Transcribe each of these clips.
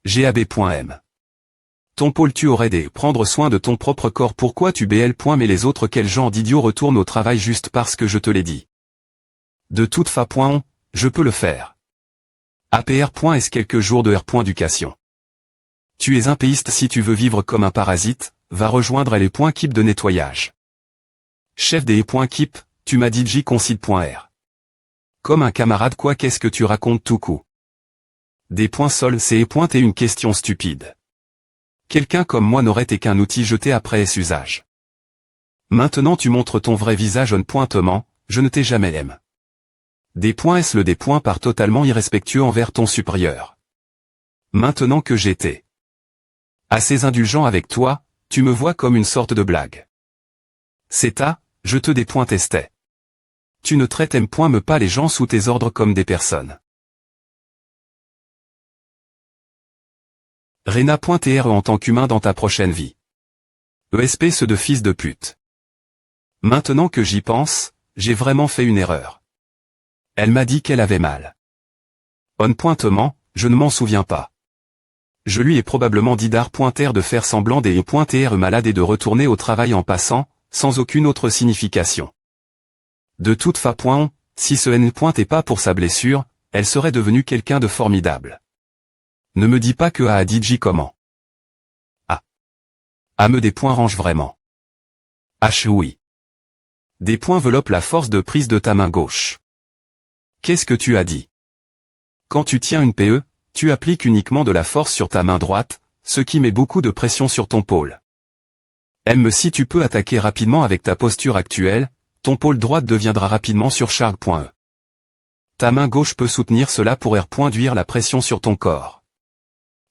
GAB.M. Ton pôle tu aurais des prendre soin de ton propre corps pourquoi tu BL. Mais les autres quel genre d'idiot retourne au travail juste parce que je te l'ai dit. De toute façon, je peux le faire. APR. Est-ce quelques jours de R. Tu es un péiste si tu veux vivre comme un parasite, va rejoindre les points keep de nettoyage. Chef des keep, tu m'as dit J-concide.R. Comme un camarade quoi qu'est-ce que tu racontes tout coup. Des points sol c'est t'es une question stupide. Quelqu'un comme moi n'aurait été qu'un outil jeté après ce usage. Maintenant tu montres ton vrai visage on pointement, je ne t'ai jamais aimé. Des points est-ce le des points par totalement irrespectueux envers ton supérieur. Maintenant que j'étais assez indulgent avec toi, tu me vois comme une sorte de blague. C'est je te dépointestais. Tu ne traites me pas les gens sous tes ordres comme des personnes. Rena.tr en tant qu'humain dans ta prochaine vie. ESP ce de fils de pute. Maintenant que j'y pense, j'ai vraiment fait une erreur. Elle m'a dit qu'elle avait mal. On pointement, je ne m'en souviens pas. Je lui ai probablement dit d'art.r de faire semblant des .r malade et de retourner au travail en passant, sans aucune autre signification. De toute façon, si ce N. est pas pour sa blessure, elle serait devenue quelqu'un de formidable. Ne me dis pas que a dit J comment. Me des points range vraiment. Oui. Des points enveloppe la force de prise de ta main gauche. Qu'est-ce que tu as dit? Quand tu tiens une PE, tu appliques uniquement de la force sur ta main droite, ce qui met beaucoup de pression sur ton pôle. Si tu peux attaquer rapidement avec ta posture actuelle, ton pôle droite deviendra rapidement surcharge.e. Ta main gauche peut soutenir cela pour réduire la pression sur ton corps.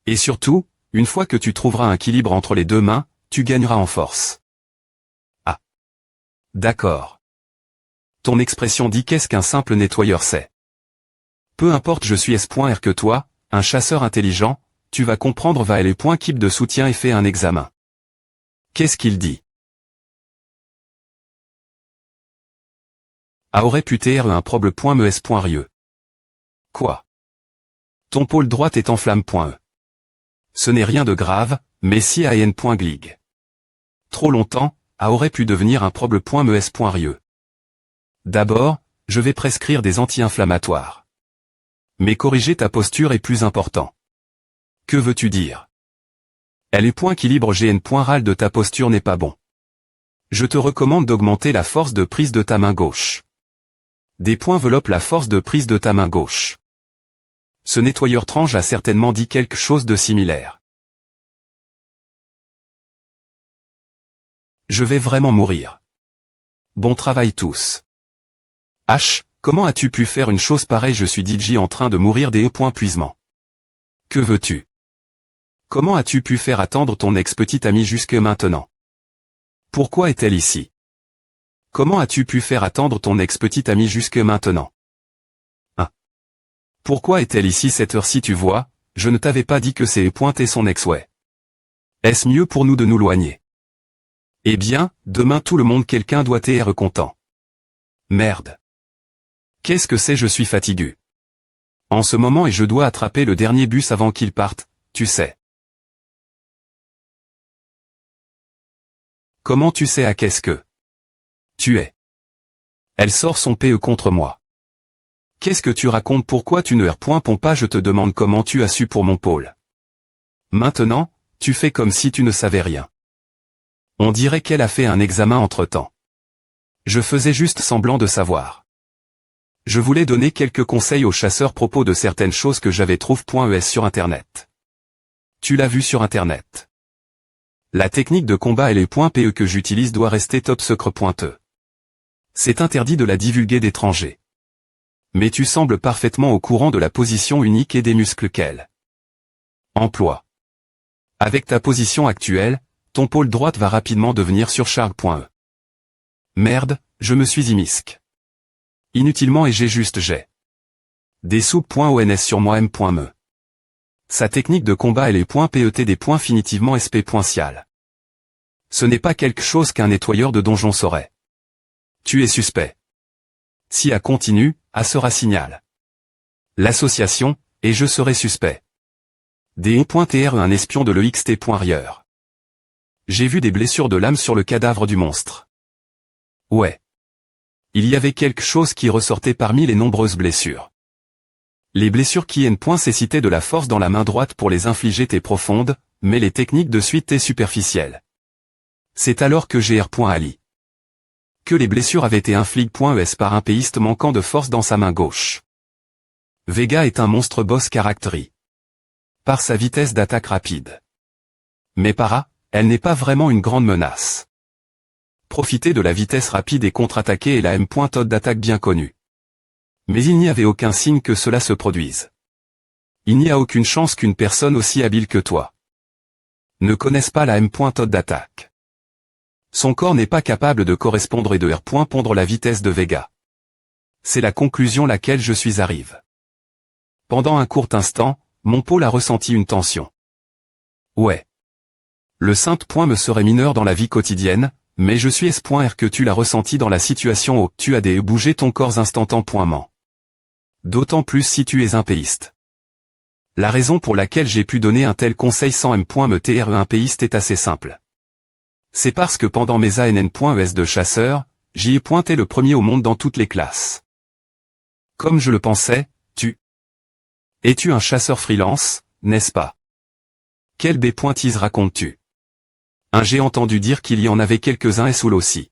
Et surtout, une fois que tu trouveras un équilibre entre les deux mains, tu gagneras en force. D'accord. Ton expression dit qu'est-ce qu'un simple nettoyeur sait. Peu importe je suis S.R que toi, un chasseur intelligent, tu vas comprendre va les points keep de soutien et fais un examen. Qu'est-ce qu'il dit? Aurait pu tr un proble.mes.rieux. Quoi? Ton pôle droite est en flamme.e. Ce n'est rien de grave, mais si an.glig. Trop longtemps, aurait pu devenir un proble.mes.rieux. D'abord, je vais prescrire des anti-inflammatoires. Mais corriger ta posture est plus important. Que veux-tu dire? L'équilibre gn.ral de ta posture n'est pas bon. Je te recommande d'augmenter la force de prise de ta main gauche. Des points enveloppent la force de prise de ta main gauche. Ce nettoyeur tranche a certainement dit quelque chose de similaire. Je vais vraiment mourir. Bon travail tous. Comment as-tu pu faire une chose pareille? Je suis DJ en train de mourir des puisement. Que veux-tu? Comment as-tu pu faire attendre ton ex-petite amie jusque maintenant? Pourquoi est-elle ici? Comment as-tu pu faire attendre ton ex-petite amie jusque maintenant? Pourquoi est-elle ici cette heure-ci? Tu vois, je ne t'avais pas dit que c'est pointer son ex ouais. Est-ce mieux pour nous de nous loigner? Eh bien, demain tout le monde quelqu'un doit être content. Merde. Qu'est-ce que c'est? Je suis fatigué. En ce moment et je dois attraper le dernier bus avant qu'il parte, tu sais. Comment tu sais à qu'est-ce que tu es? Elle sort son PE contre moi. Qu'est-ce que tu racontes? Pourquoi tu ne réponds pas? Je te demande comment tu as su pour mon pôle. Maintenant, tu fais comme si tu ne savais rien. On dirait qu'elle a fait un examen entre-temps. Je faisais juste semblant de savoir. Je voulais donner quelques conseils aux chasseurs à propos de certaines choses que j'avais trouvé.es sur Internet. Tu l'as vu sur Internet. La technique de combat et les .pe que j'utilise doit rester top secret.e. C'est interdit de la divulguer d'étrangers. Mais tu sembles parfaitement au courant de la position unique et des muscles qu'elle emploie. Avec ta position actuelle, ton pôle droite va rapidement devenir surcharge.e. Merde, je me suis immisque. Inutilement et j'ai des sous.ons sur moi.me. Sa technique de combat et les .pet des points finitivement sp.cial. Ce n'est pas quelque chose qu'un nettoyeur de donjon saurait. Tu es suspect. Si A continue, A sera signal. L'association, et je serai suspect. D.Tr un espion de l'EXT.Rieur. J'ai vu des blessures de lame sur le cadavre du monstre. Ouais. Il y avait quelque chose qui ressortait parmi les nombreuses blessures. Les blessures qui nécessitaient de la force dans la main droite pour les infliger étaient profondes, mais les techniques de suite étaient superficielles. C'est alors que Gr.Ali. Que les blessures avaient été infligées.es par un péiste manquant de force dans sa main gauche. Vega est un monstre boss caractérisé par sa vitesse d'attaque rapide. Mais elle n'est pas vraiment une grande menace. Profiter de la vitesse rapide et contre-attaquer est la M.Tod d'attaque bien connue. Mais il n'y avait aucun signe que cela se produise. Il n'y a aucune chance qu'une personne aussi habile que toi ne connaisse pas la M.Tod d'attaque. Son corps n'est pas capable de correspondre et de R.pondre la vitesse de Vega. C'est la conclusion laquelle je suis arrivé. Pendant un court instant, mon pôle a ressenti une tension. Ouais. Le simple point me serait mineur dans la vie quotidienne, mais je suis S.R que tu l'as ressenti dans la situation où tu as bougé ton corps instantanément. D'autant plus si tu es un péiste. La raison pour laquelle j'ai pu donner un tel conseil sans me tr un péiste est assez simple. C'est parce que pendant mes ANN.es de chasseur, j'y ai pointé le premier au monde dans toutes les classes. Comme je le pensais, es-tu un chasseur freelance, n'est-ce pas? Quelle B.tise racontes-tu? J'ai entendu dire qu'il y en avait quelques-uns et Soul aussi.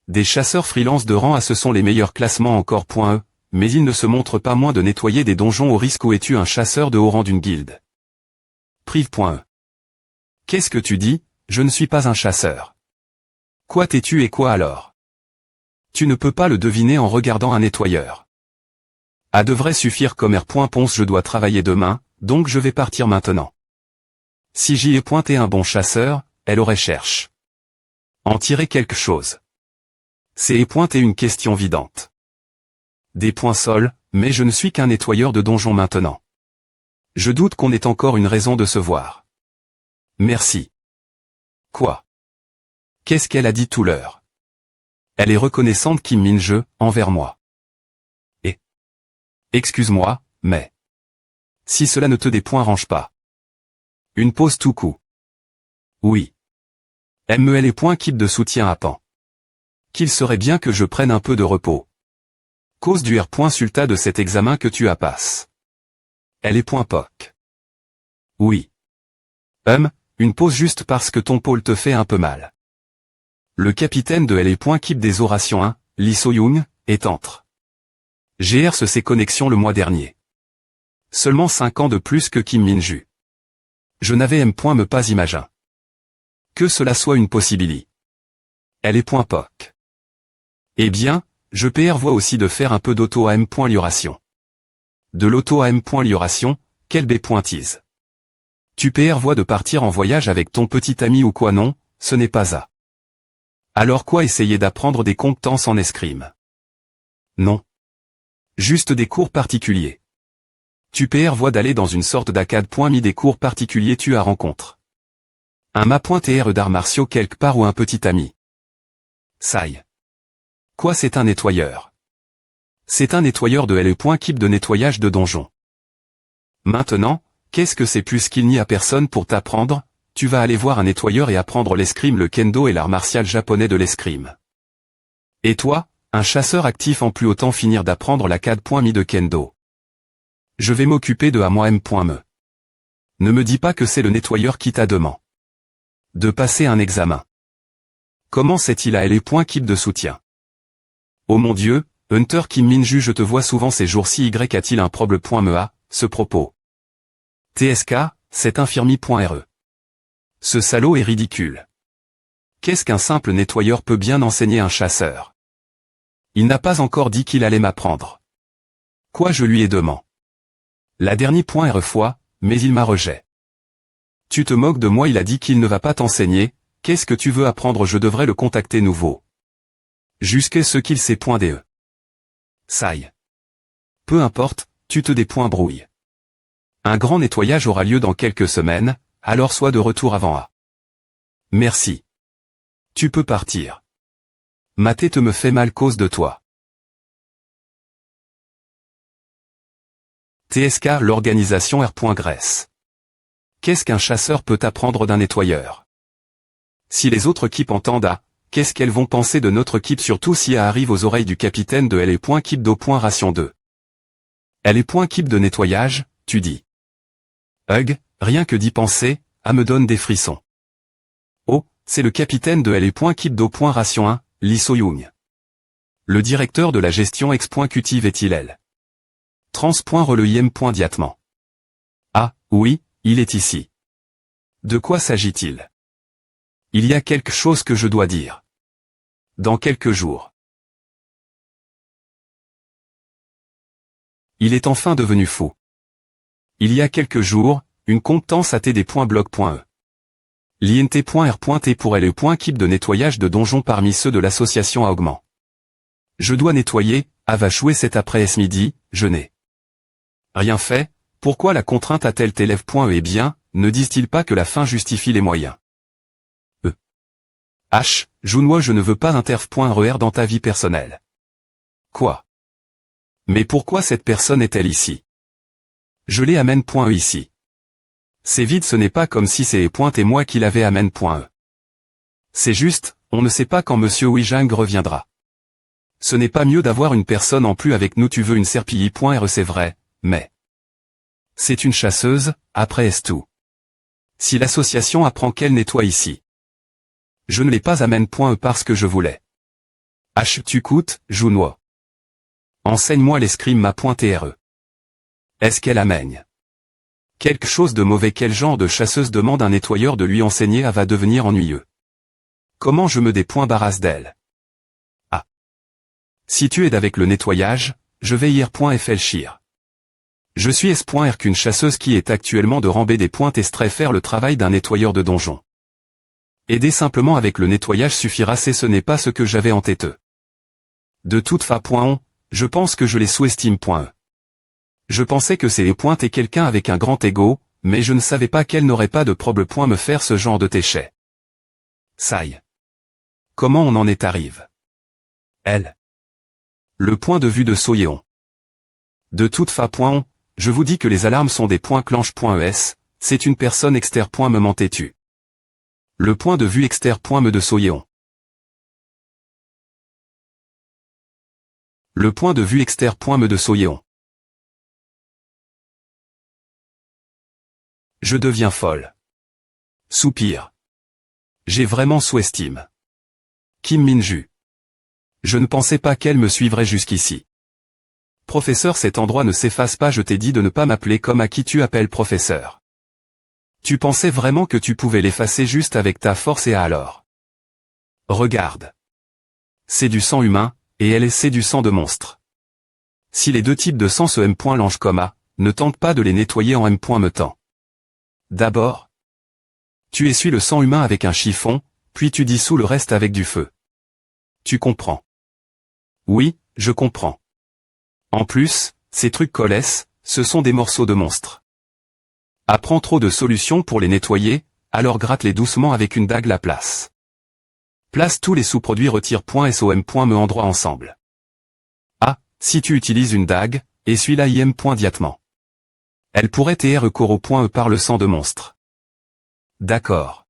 Des chasseurs freelance de rang A ce sont les meilleurs classements encore.e, mais il ne se montre pas moins de nettoyer des donjons au risque où es-tu un chasseur de haut rang d'une guilde? Prive.e. Qu'est-ce que tu dis? Je ne suis pas un chasseur. Quoi t'es-tu et quoi alors? Tu ne peux pas le deviner en regardant un nettoyeur. A devrait suffire comme R.Ponce je dois travailler demain, donc je vais partir maintenant. Si j'y ai pointé un bon chasseur, elle aurait cherché en tirer quelque chose. C'est pointer une question vidante. Des points sols, mais je ne suis qu'un nettoyeur de donjons maintenant. Je doute qu'on ait encore une raison de se voir. Merci. Quoi? Qu'est-ce qu'elle a dit tout l'heure? Elle est reconnaissante Kim Min-je, envers moi. Excuse-moi, mais si cela ne te dérange pas. Une pause tout coup. Oui. MEL et point kit de soutien à Pan. Qu'il serait bien que je prenne un peu de repos. Cause du R.Sulta de cet examen que tu as passe. Elle est point POC. Oui. Une pause juste parce que ton pôle te fait un peu mal. Le capitaine de L et point kit des orations 1, Lee So-young, est entre. GR ses connexions le mois dernier. Seulement 5 ans de plus que Kim Min-ju. Je n'avais me pas imaginer. Que cela soit une possibilité. Elle est point POC. Eh bien, je vois aussi de faire un peu d'auto-AM.lioration. De l'auto-AM.lioration, quelle B.tise. Tu voix de partir en voyage avec ton petit ami ou quoi non, ce n'est pas ça. Alors quoi essayer d'apprendre des compétences en escrime? Non. Juste des cours particuliers. Tu voix d'aller dans une sorte d'ACAD. Des cours particuliers tu as rencontre. Un ma.tr d'arts martiaux quelque part ou un petit ami. Saï. Quoi c'est un nettoyeur? C'est un nettoyeur de L. Kip de nettoyage de donjon. Maintenant, qu'est-ce que c'est puisqu'il n'y a personne pour t'apprendre, tu vas aller voir un nettoyeur et apprendre l'escrime, le kendo et l'art martial japonais de l'escrime. Et toi? Un chasseur actif en plus autant finir d'apprendre la CAD.mi de kendo. Je vais m'occuper de à moi.me. Ne me dis pas que c'est le nettoyeur qui t'a demandé de passer un examen. Comment sait-il à L.Kip de soutien? Oh mon Dieu, Hunter Kim Min-ju je te vois souvent ces jours-ci Y a-t-il un problème.me ce propos? TSK, c'est infirmi.re. Ce salaud est ridicule. Qu'est-ce qu'un simple nettoyeur peut bien enseigner un chasseur? Il n'a pas encore dit qu'il allait m'apprendre. Quoi je lui ai demandé? La dernière fois, mais il m'a rejeté. Tu te moques de moi, il a dit qu'il ne va pas t'enseigner, qu'est-ce que tu veux apprendre? Je devrais le contacter nouveau. Jusqu'à ce qu'il sait.de. Saï. Peu importe, tu te débrouilles. Un grand nettoyage aura lieu dans quelques semaines, alors sois de retour avant A. Merci. Tu peux partir. Ma tête me fait mal cause de toi. TSK l'organisation R.Grèce. Qu'est-ce qu'un chasseur peut apprendre d'un nettoyeur? Si les autres équipes entendent A, qu'est-ce qu'elles vont penser de notre équipe, surtout si A arrive aux oreilles du capitaine de L.Keep ration 2. L.Keep de nettoyage, tu dis. Hug, rien que d'y penser, A me donne des frissons. Oh, c'est le capitaine de L.Keep ration 1, Lee So-young. Le directeur de la gestion ex.cultive est-il elle? Trans.reliem.diatement. Ah, oui, il est ici. De quoi s'agit-il? Il y a quelque chose que je dois dire. Dans quelques jours. Il est enfin devenu fou. Il y a quelques jours, une compétence à td.blog.e. l'int.r.t pour L.Keep de nettoyage de donjons parmi ceux de l'association à augment. Je dois nettoyer, A va jouer cet après-midi, je n'ai rien fait, pourquoi la contrainte a-t-elle élève.e Eh bien, ne disent-ils pas que la fin justifie les moyens? H, Junoi je ne veux pas interf.er dans ta vie personnelle. Quoi? Mais pourquoi cette personne est-elle ici? Je l'ai amène.e ici. C'est vide, ce n'est pas comme si c'est et moi qui l'avais amène.e. C'est juste, on ne sait pas quand monsieur Wijang reviendra. Ce n'est pas mieux d'avoir une personne en plus avec nous, tu veux une serpillie.re c'est vrai, mais... C'est une chasseuse, après est tout. Si l'association apprend qu'elle nettoie ici. Je ne l'ai pas amène.e parce que je voulais. H tu coûtes, Junoi. Enseigne-moi l'escrime ma.re. Est-ce qu'elle amène quelque chose de mauvais? Quel genre de chasseuse demande un nettoyeur de lui enseigner à va devenir ennuyeux? Comment je me débarrasse d'elle? Ah. Si tu es avec le nettoyage, je vais ir.flchir. Je suis S.R qu'une chasseuse qui est actuellement de rambé des pointes estrait faire le travail d'un nettoyeur de donjon. Aider simplement avec le nettoyage suffira, ce n'est pas ce que j'avais en tête. De toute façon, je pense que je les sous-estime.e. Je pensais que c'est les pointes et quelqu'un avec un grand ego, mais je ne savais pas qu'elle n'aurait pas de problème me faire ce genre de téchet. Saï. Comment on en est arrivé? Elle. Le point de vue de Soyeon. De toute façon, je vous dis que les alarmes sont des points clanche.es, c'est une personne externe. Me mentais-tu? Le point de vue externe. De Soyeon. Le point de vue externe. De Soyeon. Je deviens folle. Soupir. J'ai vraiment sous-estime. Kim Min-ju. Je ne pensais pas qu'elle me suivrait jusqu'ici. Professeur, cet endroit ne s'efface pas, je t'ai dit de ne pas m'appeler comme à qui tu appelles professeur. Tu pensais vraiment que tu pouvais l'effacer juste avec ta force et alors? Regarde. C'est du sang humain, et elle c'est du sang de monstre. Si les deux types de sang se m.lange comme A, ne tente pas de les nettoyer en m.me temps. D'abord, tu essuies le sang humain avec un chiffon, puis tu dissous le reste avec du feu. Tu comprends? Oui, je comprends. En plus, ces trucs coalescent, ce sont des morceaux de monstres. Apprends trop de solutions pour les nettoyer, alors gratte-les doucement avec une dague la place. Place tous les sous-produits retire.som.me endroit ensemble. Ah, si tu utilises une dague, essuie-la im.diatement. Elle pourrait recours.e par le sang de monstre. D'accord.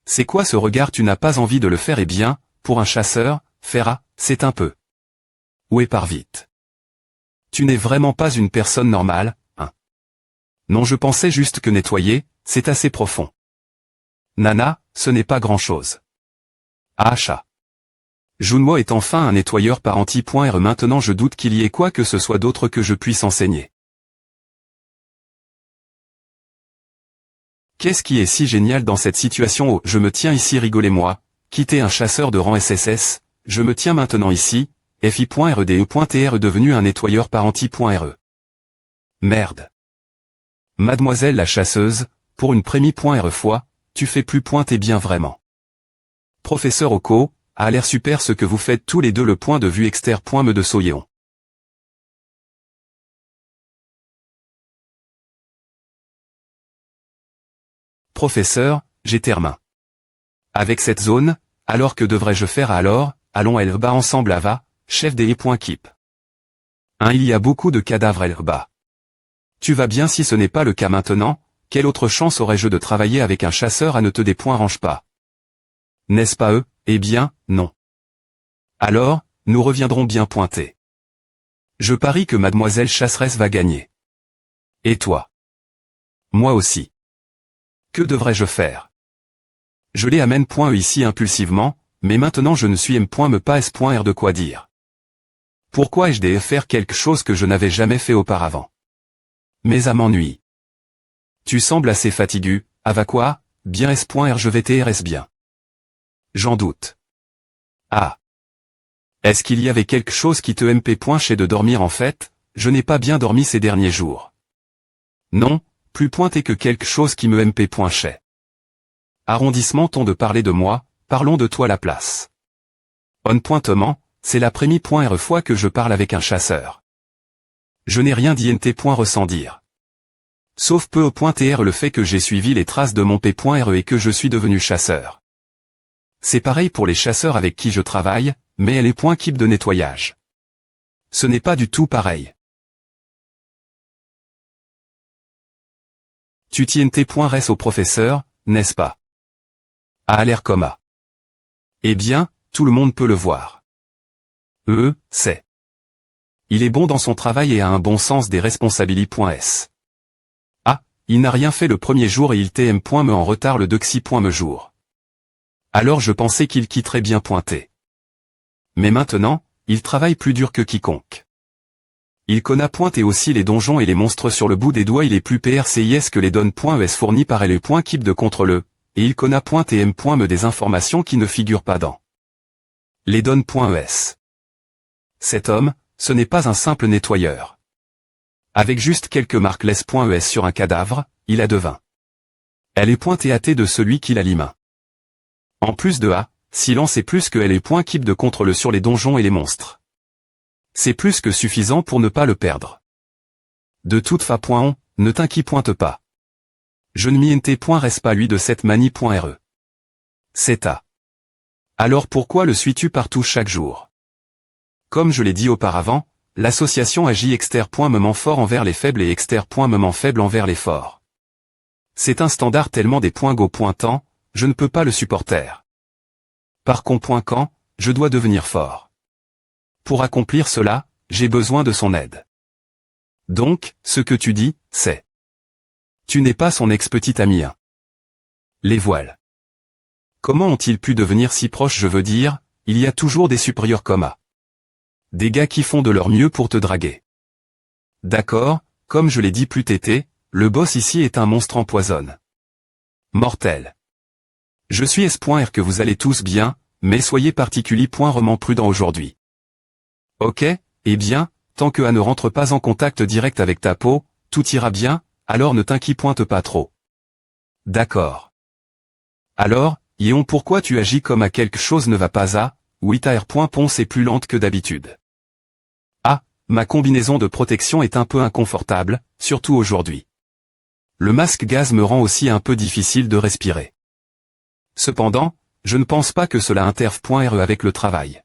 C'est quoi ce regard? Tu n'as pas envie de le faire? Eh bien, pour un chasseur, faire A, c'est un peu. Ouais, par vite. Tu n'es vraiment pas une personne normale, hein? Non, je pensais juste que nettoyer, c'est assez profond. Nana, ce n'est pas grand-chose. Ah chat. Junoi est enfin un nettoyeur par anti.re. Maintenant je doute qu'il y ait quoi que ce soit d'autre que je puisse enseigner. Qu'est-ce qui est si génial dans cette situation? Oh, je me tiens ici, rigolez-moi, quitter un chasseur de rang SSS, je me tiens maintenant ici, fi.rde.tr devenu un nettoyeur par anti.re. Merde. Mademoiselle la chasseuse, pour une prémie.re fois, tu fais plus pointer bien vraiment. Professeur Oko, a l'air super ce que vous faites tous les deux, le point de vue externe. De Soyeon. Professeur, j'ai termin. Avec cette zone, alors que devrais-je faire alors? Allons Elba ensemble Ava, chef des Keep. Il y a beaucoup de cadavres Elba. Tu vas bien? Si ce n'est pas le cas maintenant, quelle autre chance aurais-je de travailler avec un chasseur à ne te dérange pas? N'est-ce pas eux? Eh bien, non. Alors, nous reviendrons bien pointés. Je parie que mademoiselle chasseresse va gagner. Et toi? Moi aussi. Que devrais-je faire? Je les amène ici impulsivement, mais maintenant je ne suis me pas s.r de quoi dire. Pourquoi ai-je de faire quelque chose que je n'avais jamais fait auparavant? Mais à m'ennuie. Tu sembles assez fatigué, ava quoi? Bien s.r je vais t'rs bien. J'en doute. Ah. Est-ce qu'il y avait quelque chose qui te chez de dormir en fait? Je n'ai pas bien dormi ces derniers jours. Non, plus pointé que quelque chose qui me chez. Arrondissement ton de parler de moi, parlons de toi la place. On pointement, c'est la première fois que je parle avec un chasseur. Je n'ai rien dit ressent dire. Sauf peu au le fait que j'ai suivi les traces de mon p.re et que je suis devenu chasseur. C'est pareil pour les chasseurs avec qui je travaille, mais elle est keep de nettoyage. Ce n'est pas du tout pareil. Tu tiens res au professeur, n'est-ce pas? A l'air coma. Eh bien, tout le monde peut le voir. C'est. Il est bon dans son travail et a un bon sens des responsabilités. Ah, il n'a rien fait le premier jour et il me en retard le me jour. Alors je pensais qu'il quitterait bien pointé. Mais maintenant, il travaille plus dur que quiconque. Il connaît pointé aussi les donjons et les monstres sur le bout des doigts, il est plus PRCIS que les donnes.es fournis par LE.keep de contre le, et il connaît pointé me des informations qui ne figurent pas dans les donnes.es. Cet homme, ce n'est pas un simple nettoyeur. Avec juste quelques marques les.es sur un cadavre, il a devin. Elle est pointée à T de celui qui l'a l'ima. En plus de A, silence est plus que LE.keep de contre le sur les donjons et les monstres. C'est plus que suffisant pour ne pas le perdre. De toute façon, ne t'inquiète pas. Je ne m'y reste pas lui de cette manie.re. C'est A. Alors pourquoi le suis-tu partout chaque jour? Comme je l'ai dit auparavant, l'association agit exter.moment fort envers les faibles et exter.moment faible envers les forts. C'est un standard tellement des go temps, je ne peux pas le supporter. Par quand, je dois devenir fort. Pour accomplir cela, j'ai besoin de son aide. Donc, ce que tu dis, c'est. Tu n'es pas son ex-petit ami. Les voiles. Comment ont-ils pu devenir si proches? Je veux dire, il y a toujours des supérieurs comme A. Des gars qui font de leur mieux pour te draguer. D'accord, comme je l'ai dit plus tété, le boss ici est un monstre empoisonne. Mortel. Je suis espoir que vous allez tous bien, mais soyez particulièrement prudents aujourd'hui. Ok, eh bien, tant que A ne rentre pas en contact direct avec ta peau, tout ira bien, alors ne t'inquiète pas trop. D'accord. Alors, Yéon, pourquoi tu agis comme à quelque chose ne va pas à, oui ta R.ponce est plus lente que d'habitude. Ah, ma combinaison de protection est un peu inconfortable, surtout aujourd'hui. Le masque gaz me rend aussi un peu difficile de respirer. Cependant, je ne pense pas que cela interfère avec le travail.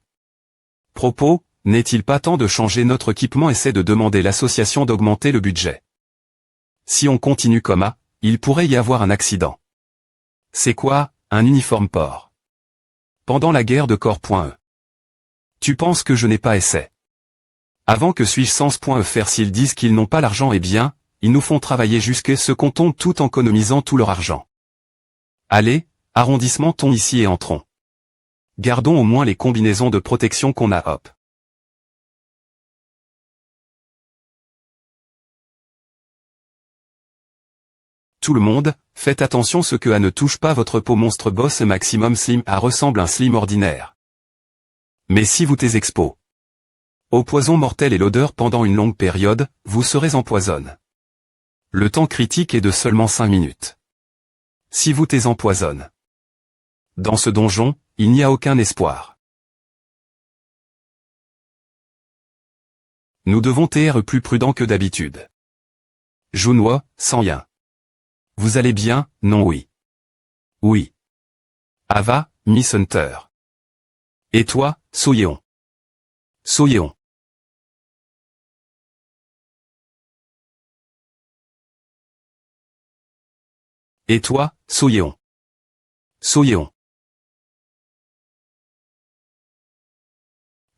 Propos, n'est-il pas temps de changer notre équipement? Essaie de demander l'association d'augmenter le budget. Si on continue comme A, il pourrait y avoir un accident. C'est quoi, un uniforme port? Pendant la guerre de corps.e. Tu penses que je n'ai pas essai? Avant que suis-je sans faire s'ils disent qu'ils n'ont pas l'argent, eh bien, ils nous font travailler jusqu'à ce qu'on tombe tout en économisant tout leur argent. Allez, arrondissement ton ici et entrons. Gardons au moins les combinaisons de protection qu'on a hop. Tout le monde, faites attention ce que A ne touche pas votre peau monstre boss maximum slim A ressemble un slim ordinaire. Mais si vous t'es expo au poison mortel et l'odeur pendant une longue période, vous serez empoisonne. Le temps critique est de seulement 5 minutes. Si vous t'es empoisonne. Dans ce donjon, il n'y a aucun espoir. Nous devons être plus prudents que d'habitude. Junoi, sans rien. Vous allez bien? Non, oui. Oui. Ava, Miss Hunter. Et toi, Soyeon? Soyeon. Et toi, Soyeon? Soyeon.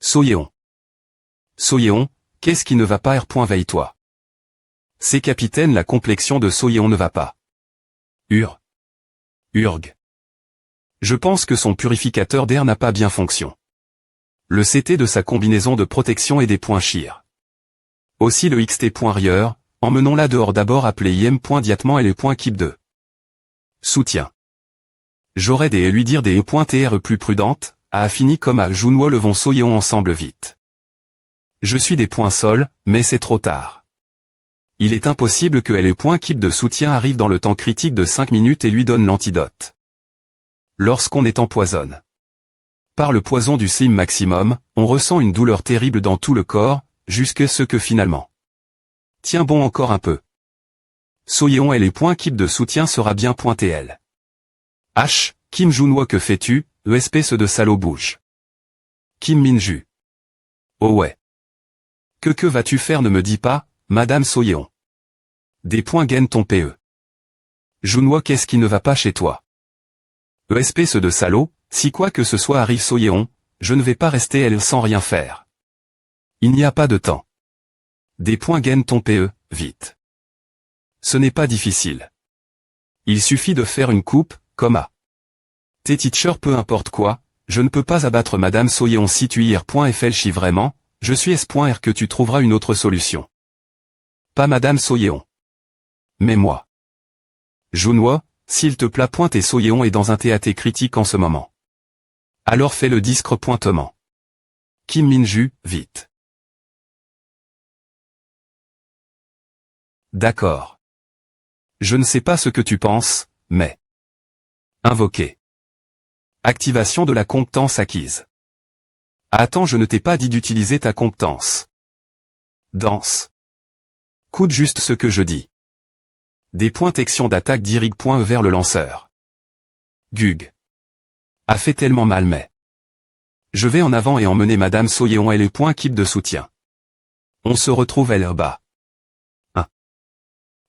Soyeon. Soyeon, qu'est-ce qui ne va pas? Veille-toi. C'est capitaine, la complexion de Soyeon ne va pas. Urg. Je pense que son purificateur d'air n'a pas bien fonction. Le CT de sa combinaison de protection et des points chir. Aussi le XT.rieur, emmenons-la dehors d'abord appeler IM.diatement et les points keep 2. Soutien. J'aurais des lui dire des E.TR plus prudentes, à Affini comme à Junwo levons Soyeon ensemble vite. Je suis des points sol, mais c'est trop tard. Il est impossible que les points keep de soutien arrivent dans le temps critique de 5 minutes et lui donnent l'antidote. Lorsqu'on est empoisonne. Par le poison du sim maximum, on ressent une douleur terrible dans tout le corps, jusque ce que finalement. Tiens bon encore un peu. Soyeon et les points keep de soutien sera bien TL. H, Kim Junwo que fais-tu, espèce de salaud bouge. Kim Minju. Oh ouais. Que vas-tu faire ne me dis pas, Madame Soyeon. Des points gagne ton PE. Junwo qu'est-ce qui ne va pas chez toi? Espèce de salaud, si quoi que ce soit arrive Soyeon, je ne vais pas rester elle sans rien faire. Il n'y a pas de temps. Des points gagne ton PE, vite. Ce n'est pas difficile. Il suffit de faire une coupe, comme à. Tes teacher peu importe quoi, je ne peux pas abattre Madame Soyeon si tu ir.flchi vraiment, je suis S.R que tu trouveras une autre solution. Pas Madame Soyeon. Mais moi. Junwo, s'il te plaît et Soyeon est dans un TAT critique en ce moment. Alors fais le disque pointement. Kim Minju, vite. D'accord. Je ne sais pas ce que tu penses, mais... Invoquer. Activation de la compétence acquise. Attends, je ne t'ai pas dit d'utiliser ta compétence. Danse. Coûte juste ce que je dis. Des points tection d'attaque dirig.e vers le lanceur. Gug. A fait tellement mal mais. Je vais en avant et emmener Madame Soyeon et les points keep de soutien. On se retrouve elle bas.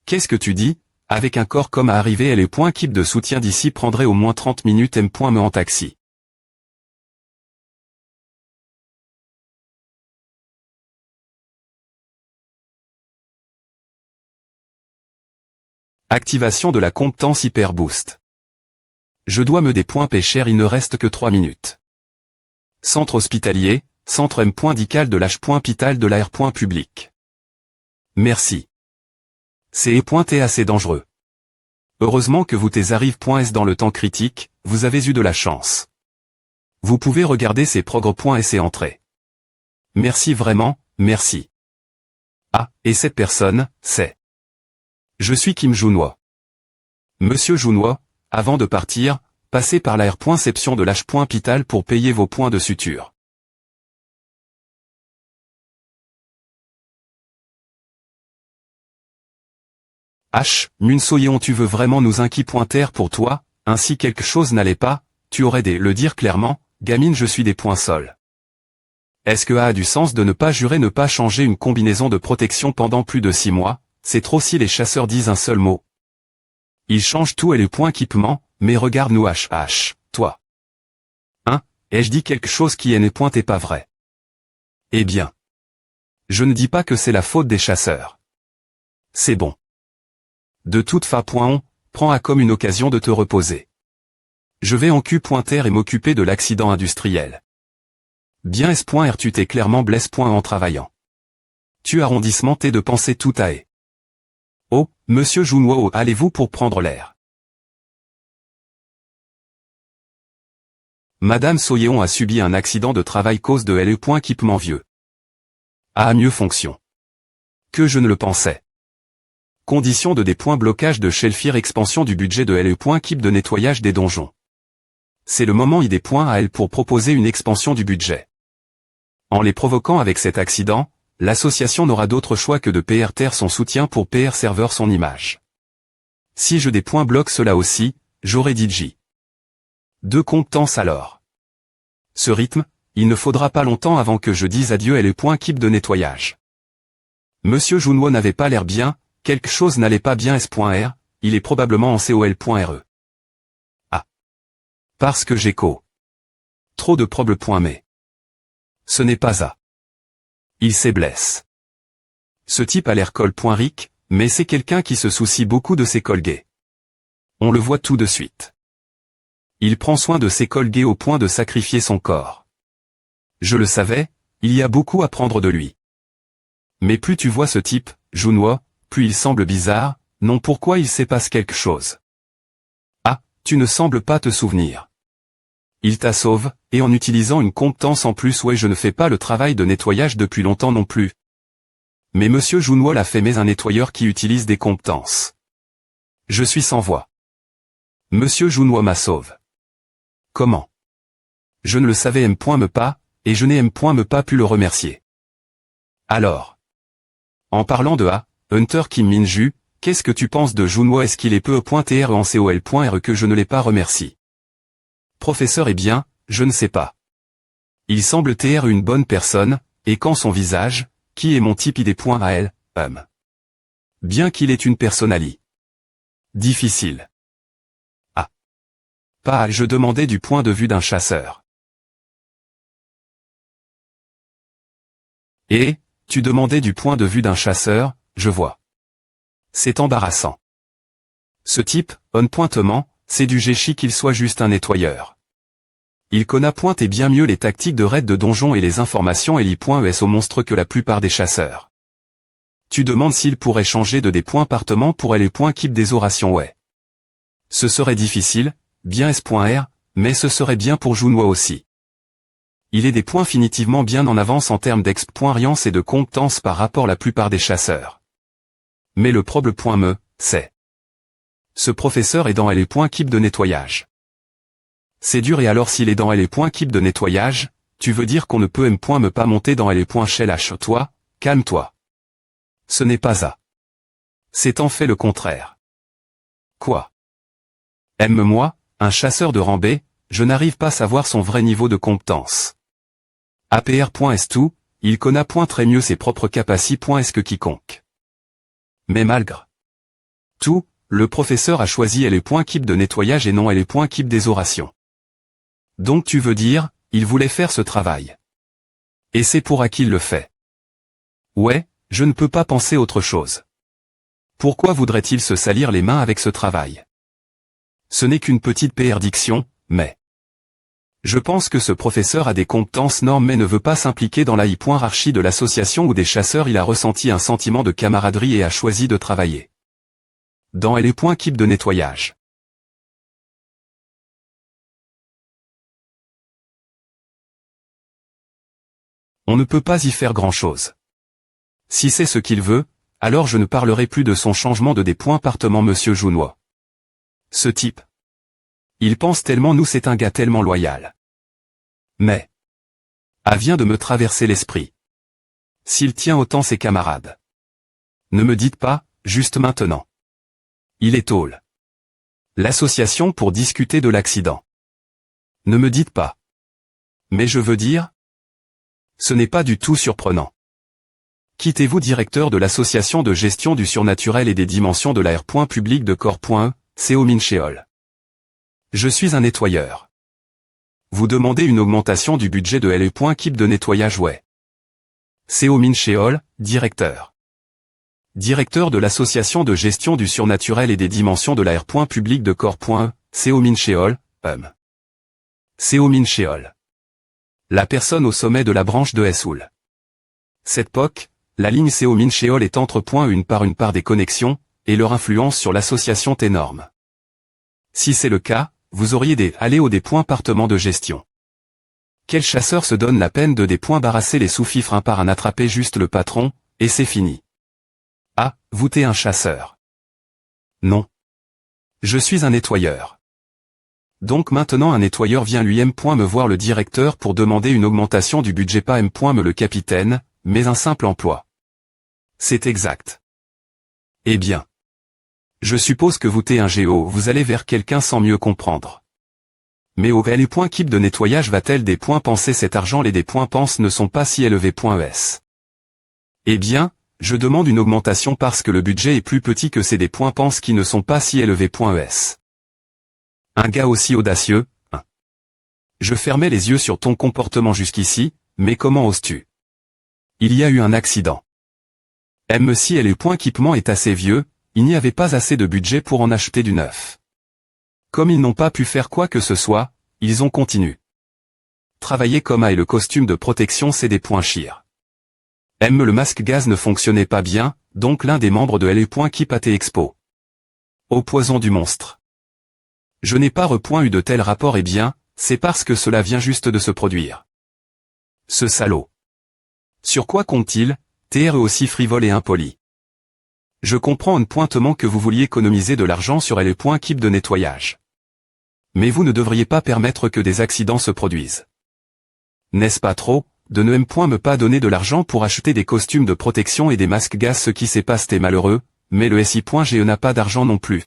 Qu'est-ce que tu dis? Avec un corps comme à arriver et les points keep de soutien d'ici prendrait au moins 30 minutes M. Me en taxi. Activation de la compétence Hyper Boost. Je dois me des points pêcheurs, il ne reste que 3 minutes. Centre hospitalier, centre M.dical de l'H.pital de l'AR. Public. Merci. C'est E.T assez dangereux. Heureusement que vous arrive.s dans le temps critique, vous avez eu de la chance. Vous pouvez regarder ces progrès.s et entrer. Merci vraiment, merci. Ah, et cette personne, c'est... Je suis Kim Junwo. Monsieur Junwo, avant de partir, passez par la R.ception de l'H.pital pour payer vos points de suture. H, Mun Soyeon, tu veux vraiment nous inquiéter pour toi, ainsi quelque chose n'allait pas, tu aurais des le dire clairement, gamine je suis des points sol. Est-ce que a du sens de ne pas jurer ne pas changer une combinaison de protection pendant plus de 6 mois, c'est trop si les chasseurs disent un seul mot. Ils changent tout et les points équipement, mais regarde-nous H, toi. Hein, ai-je dit quelque chose qui n'est point et pas vrai? Eh bien. Je ne dis pas que c'est la faute des chasseurs. C'est bon. De toute façon, prends à comme une occasion de te reposer. Je vais en Q.R et m'occuper de l'accident industriel. Bien S.R tu t'es clairement blesse. En travaillant. Tu arrondissement t'es de penser tout à et. Oh, monsieur Junwo, allez-vous pour prendre l'air? Madame Soyeon a subi un accident de travail cause de LE.équipement vieux. Ah, mieux fonction. Que je ne le pensais. Condition de des points blocage de Shelfire expansion du budget de LE.keep de nettoyage des donjons. C'est le moment des points à elle pour proposer une expansion du budget. En les provoquant avec cet accident, l'association n'aura d'autre choix que de PR taire son soutien pour PR serveur son image. Si je des points bloque cela aussi, j'aurai dit J. Deux compétences alors. Ce rythme, il ne faudra pas longtemps avant que je dise adieu et les points keep de nettoyage. Monsieur Junwo n'avait pas l'air bien, quelque chose n'allait pas bien S.R, il est probablement en col.re. Ah. Parce que j'ai trop de problèmes. Mais ce n'est pas A. Il s'est blesse. Ce type a l'air col.ric, mais c'est quelqu'un qui se soucie beaucoup de ses cols gays. On le voit tout de suite. Il prend soin de ses cols gays au point de sacrifier son corps. Je le savais, il y a beaucoup à prendre de lui. Mais plus tu vois ce type, Junwo, plus il semble bizarre, non pourquoi il se passe quelque chose. Ah, tu ne sembles pas te souvenir. Il t'a sauvé, et en utilisant une compétence en plus. Ouais, je ne fais pas le travail de nettoyage depuis longtemps non plus. Mais monsieur Junwo l'a fait, mais un nettoyeur qui utilise des compétences. Je suis sans voix. Monsieur Junwo m'a sauvé. Comment? Je ne le savais me pas, et je n'ai me pas pu le remercier. Alors. En parlant de A, Hunter Kim Min-ju, qu'est-ce que tu penses de Junwo? Est-ce qu'il est peu .tr en col.re que je ne l'ai pas remercié? Professeur, eh bien, je ne sais pas. Il semble être une bonne personne, et quand son visage, qui est mon type ID.al, bien qu'il est une personnalité difficile. Ah. Pas, je demandais du point de vue d'un chasseur. Et, tu demandais du point de vue d'un chasseur, je vois. C'est embarrassant. Ce type, pointement, c'est du géchi qu'il soit juste un nettoyeur. Il connaît et bien mieux les tactiques de raid de donjon et les informations ES au monstre que la plupart des chasseurs. Tu demandes s'il pourrait changer de des points partement pour les points keep des orations. Ouais. Ce serait difficile, bien S.R, mais ce serait bien pour Junwo aussi. Il est des points définitivement bien en avance en termes d'exp.riance et de compétences par rapport à la plupart des chasseurs. Mais le problème c'est. Ce professeur est dans les points keep de nettoyage. C'est dur, et alors s'il est dans les points keep de nettoyage, tu veux dire qu'on ne peut me pas monter dans les points shell H. Toi, calme-toi. Ce n'est pas ça. C'est en fait le contraire. Quoi? Moi, un chasseur de rang B, je n'arrive pas à savoir son vrai niveau de compétence. APR.S2, il connaît très mieux ses propres capacités. Que quiconque. Mais malgré tout, le professeur a choisi les points keep de nettoyage et non les points keep des orations. Donc tu veux dire, il voulait faire ce travail. Et c'est pour à qui il le fait. Ouais, je ne peux pas penser autre chose. Pourquoi voudrait-il se salir les mains avec ce travail? Ce n'est qu'une petite perdiction, mais... Je pense que ce professeur a des compétences normes mais ne veut pas s'impliquer dans la hiérarchie de l'association ou des chasseurs. Il a ressenti un sentiment de camaraderie et a choisi de travailler dans les points keep de nettoyage. On ne peut pas y faire grand-chose. Si c'est ce qu'il veut, alors je ne parlerai plus de son changement de des points partement monsieur Junwo. Ce type. Il pense tellement nous, c'est un gars tellement loyal. Mais. A vient de me traverser l'esprit. S'il tient autant ses camarades. Ne me dites pas, juste maintenant. Il est tôt. L'association pour discuter de l'accident. Ne me dites pas. Mais je veux dire. Ce n'est pas du tout surprenant. Quittez-vous directeur de l'association de gestion du surnaturel et des dimensions de l'air. Public de corps. Seo Min-cheol. Je suis un nettoyeur. Vous demandez une augmentation du budget de keep de nettoyage. Ouais. Seo Min-cheol, directeur. Directeur de l'association de gestion du surnaturel et des dimensions de l'air. Public de corps. Seo Min-cheol, Seo Min-cheol. La personne au sommet de la branche de Seoul. Cette POC, la ligne Seo Min-cheol est entre une par des connexions, et leur influence sur l'association est énorme. Si c'est le cas, vous auriez des des points partement de gestion. Quel chasseur se donne la peine de des points barrasser les sous-fifres un par un, attraper juste le patron, et c'est fini. Ah, vous t'es un chasseur. Non. Je suis un nettoyeur. Donc maintenant un nettoyeur vient lui me voir le directeur pour demander une augmentation du budget, pas le capitaine, mais un simple emploi. C'est exact. Eh bien. Je suppose que vous t'es un géo, vous allez vers quelqu'un sans mieux comprendre. Mais au les points keep de nettoyage va-t-elle des points penser cet argent? Les des points pense ne sont pas si élevés. Es. Eh bien, Je demande une augmentation parce que le budget est plus petit que ces des points pense qui ne sont pas si élevés. ES. Un gars aussi audacieux, hein. Je fermais les yeux sur ton comportement jusqu'ici, mais comment oses-tu? Il y a eu un accident. Si et le point équipement est assez vieux, il n'y avait pas assez de budget pour en acheter du neuf. Comme ils n'ont pas pu faire quoi que ce soit, ils ont continué. Travailler comme et le costume de protection c'est des points chir. Le masque gaz ne fonctionnait pas bien, donc l'un des membres de L.Keep a été expo. Au poison du monstre. Je n'ai pas eu de tel rapport et bien, c'est parce que cela vient juste de se produire. Ce salaud. Sur quoi compte-t-il, TRE aussi frivole et impoli? Je comprends un pointement que vous vouliez économiser de l'argent sur L.Keep de nettoyage. Mais vous ne devriez pas permettre que des accidents se produisent. N'est-ce pas trop, de ne me pas donner de l'argent pour acheter des costumes de protection et des masques gaz? Ce qui s'est passé est malheureux, mais le SI.GE n'a pas d'argent non plus.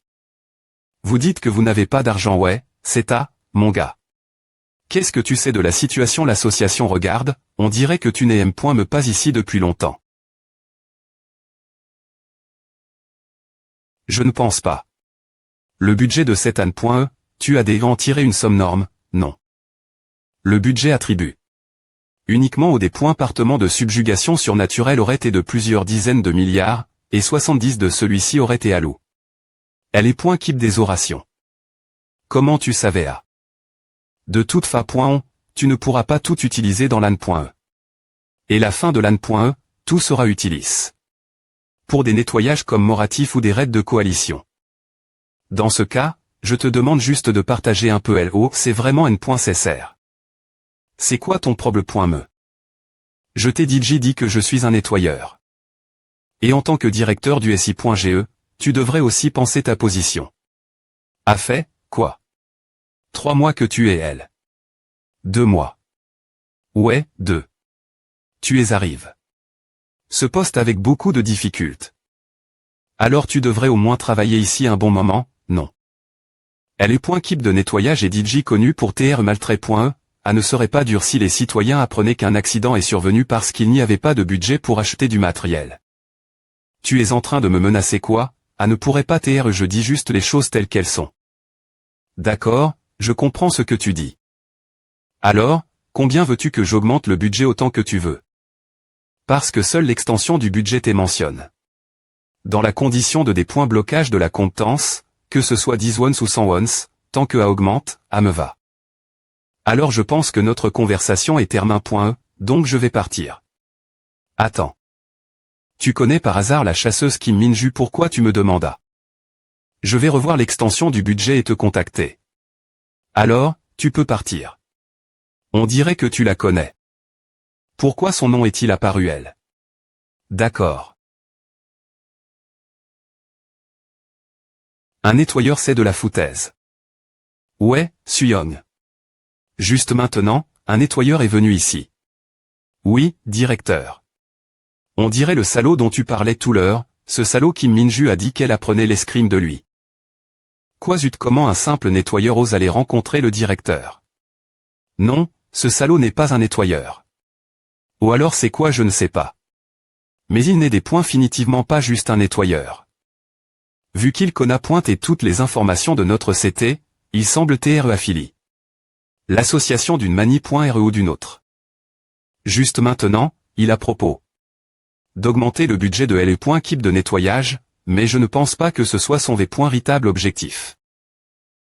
Vous dites que vous n'avez pas d'argent, ouais, c'est mon gars. Qu'est-ce que tu sais de la situation? L'association regarde, on dirait que tu n'es pas ici depuis longtemps. Je ne pense pas. Le budget de cette année, tu as déjà en tiré une somme norme, non. Le budget attribue uniquement aux des points partement de subjugation surnaturelle aurait été de plusieurs dizaines de milliards, et 70 de celui-ci aurait été à l'eau. Elle est point keep des orations. Comment tu savais De toute façon, tu ne pourras pas tout utiliser dans l'an.e. Et la fin de l'an.e, tout sera utilis. Pour des nettoyages comme Moratif ou des raids de coalition. Dans ce cas, je te demande juste de partager un peu LO, c'est vraiment n.cr. C'est quoi ton problème? Je t'ai dit que je suis un nettoyeur. Et en tant que directeur du SI.GE, tu devrais aussi penser ta position. A fait, quoi? 3 mois que tu es elle. 2 mois. Ouais, 2. Tu es arrive. Ce poste avec beaucoup de difficultés. Alors tu devrais au moins travailler ici un bon moment, non. L.Keep de nettoyage et DJ connu pour TR maltrait.e, ne serait pas dur si les citoyens apprenaient qu'un accident est survenu parce qu'il n'y avait pas de budget pour acheter du matériel. Tu es en train de me menacer quoi? Ne pourrait pas TR, je dis juste les choses telles qu'elles sont. D'accord, je comprends ce que tu dis. Alors, combien veux-tu que j'augmente le budget autant que tu veux? Parce que seule l'extension du budget te mentionne. Dans la condition de des points blocage de la compétence, que ce soit 10 wons ou 100 wons, tant que augmente, me va. Alors je pense que notre conversation est termin.e, donc je vais partir. Attends. Tu connais par hasard la chasseuse Kim Minju? Pourquoi tu me demandas? Je vais revoir l'extension du budget et te contacter. Alors, tu peux partir. On dirait que tu la connais. Pourquoi son nom est-il apparu elle? D'accord. Un nettoyeur c'est de la foutaise. Ouais, Suyong. Juste maintenant, un nettoyeur est venu ici. Oui, directeur. On dirait le salaud dont tu parlais tout l'heure, ce salaud Kim Minju a dit qu'elle apprenait l'escrime de lui. Quoi zut, comment un simple nettoyeur ose aller rencontrer le directeur? Non, ce salaud n'est pas un nettoyeur. Ou alors c'est quoi, je ne sais pas. Mais il n'est définitivement pas juste un nettoyeur. Vu qu'il connaît pointé toutes les informations de notre CT, il semble TRE affilié. L'association d'une manie.re ou d'une autre. Juste maintenant, il a propos d'augmenter le budget de L.Keep de nettoyage, mais je ne pense pas que ce soit son véritable objectif.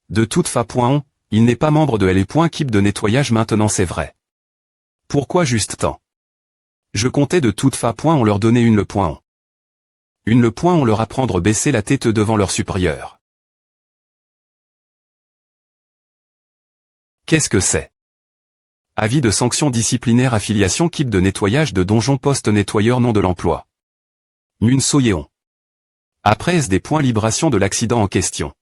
De toute façon, il n'est pas membre de L.Keep de nettoyage maintenant, c'est vrai. Pourquoi juste tant? Je comptais de toute façon on leur donnait une le.on. Une le.on on leur apprendre baisser la tête devant leur supérieur. Qu'est-ce que c'est? Avis de sanction disciplinaire affiliation Keep de nettoyage de donjon poste nettoyeur nom de l'emploi. Mun Soyeon. Après des points libération de l'accident en question.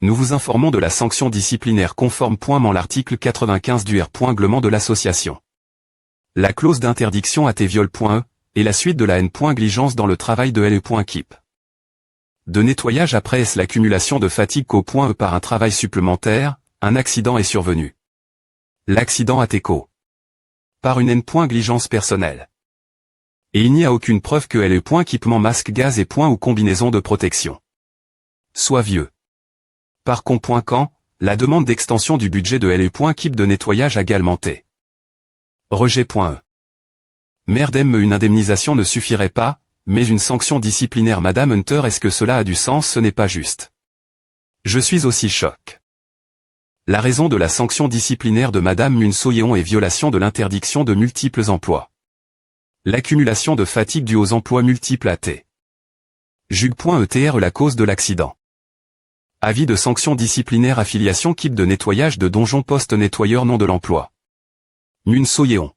Nous vous informons de la sanction disciplinaire conformément l'article 95 du règlement de l'association. La clause d'interdiction à viol.e, et la suite de la négligence dans le travail de L.Keep. De nettoyage après l'accumulation de fatigue qu'au.e par un travail supplémentaire, un accident est survenu. L'accident a été par une négligence personnelle. Et il n'y a aucune preuve que LE. Équipement masque gaz et ou combinaison de protection. Sois vieux. Par contre, quand la demande d'extension du budget de LE. Kit de nettoyage a galmenté. Rejet.e. Merde, une indemnisation ne suffirait pas, mais une sanction disciplinaire. Madame Hunter, est-ce que cela a du sens? Ce n'est pas juste. Je suis aussi choc. La raison de la sanction disciplinaire de Madame Mun Soyeon est violation de l'interdiction de multiples emplois. L'accumulation de fatigue due aux emplois multiples AT. Jug.etr la cause de l'accident. Avis de sanction disciplinaire affiliation kit de nettoyage de donjon poste-nettoyeur nom de l'emploi. Mun Soyeon.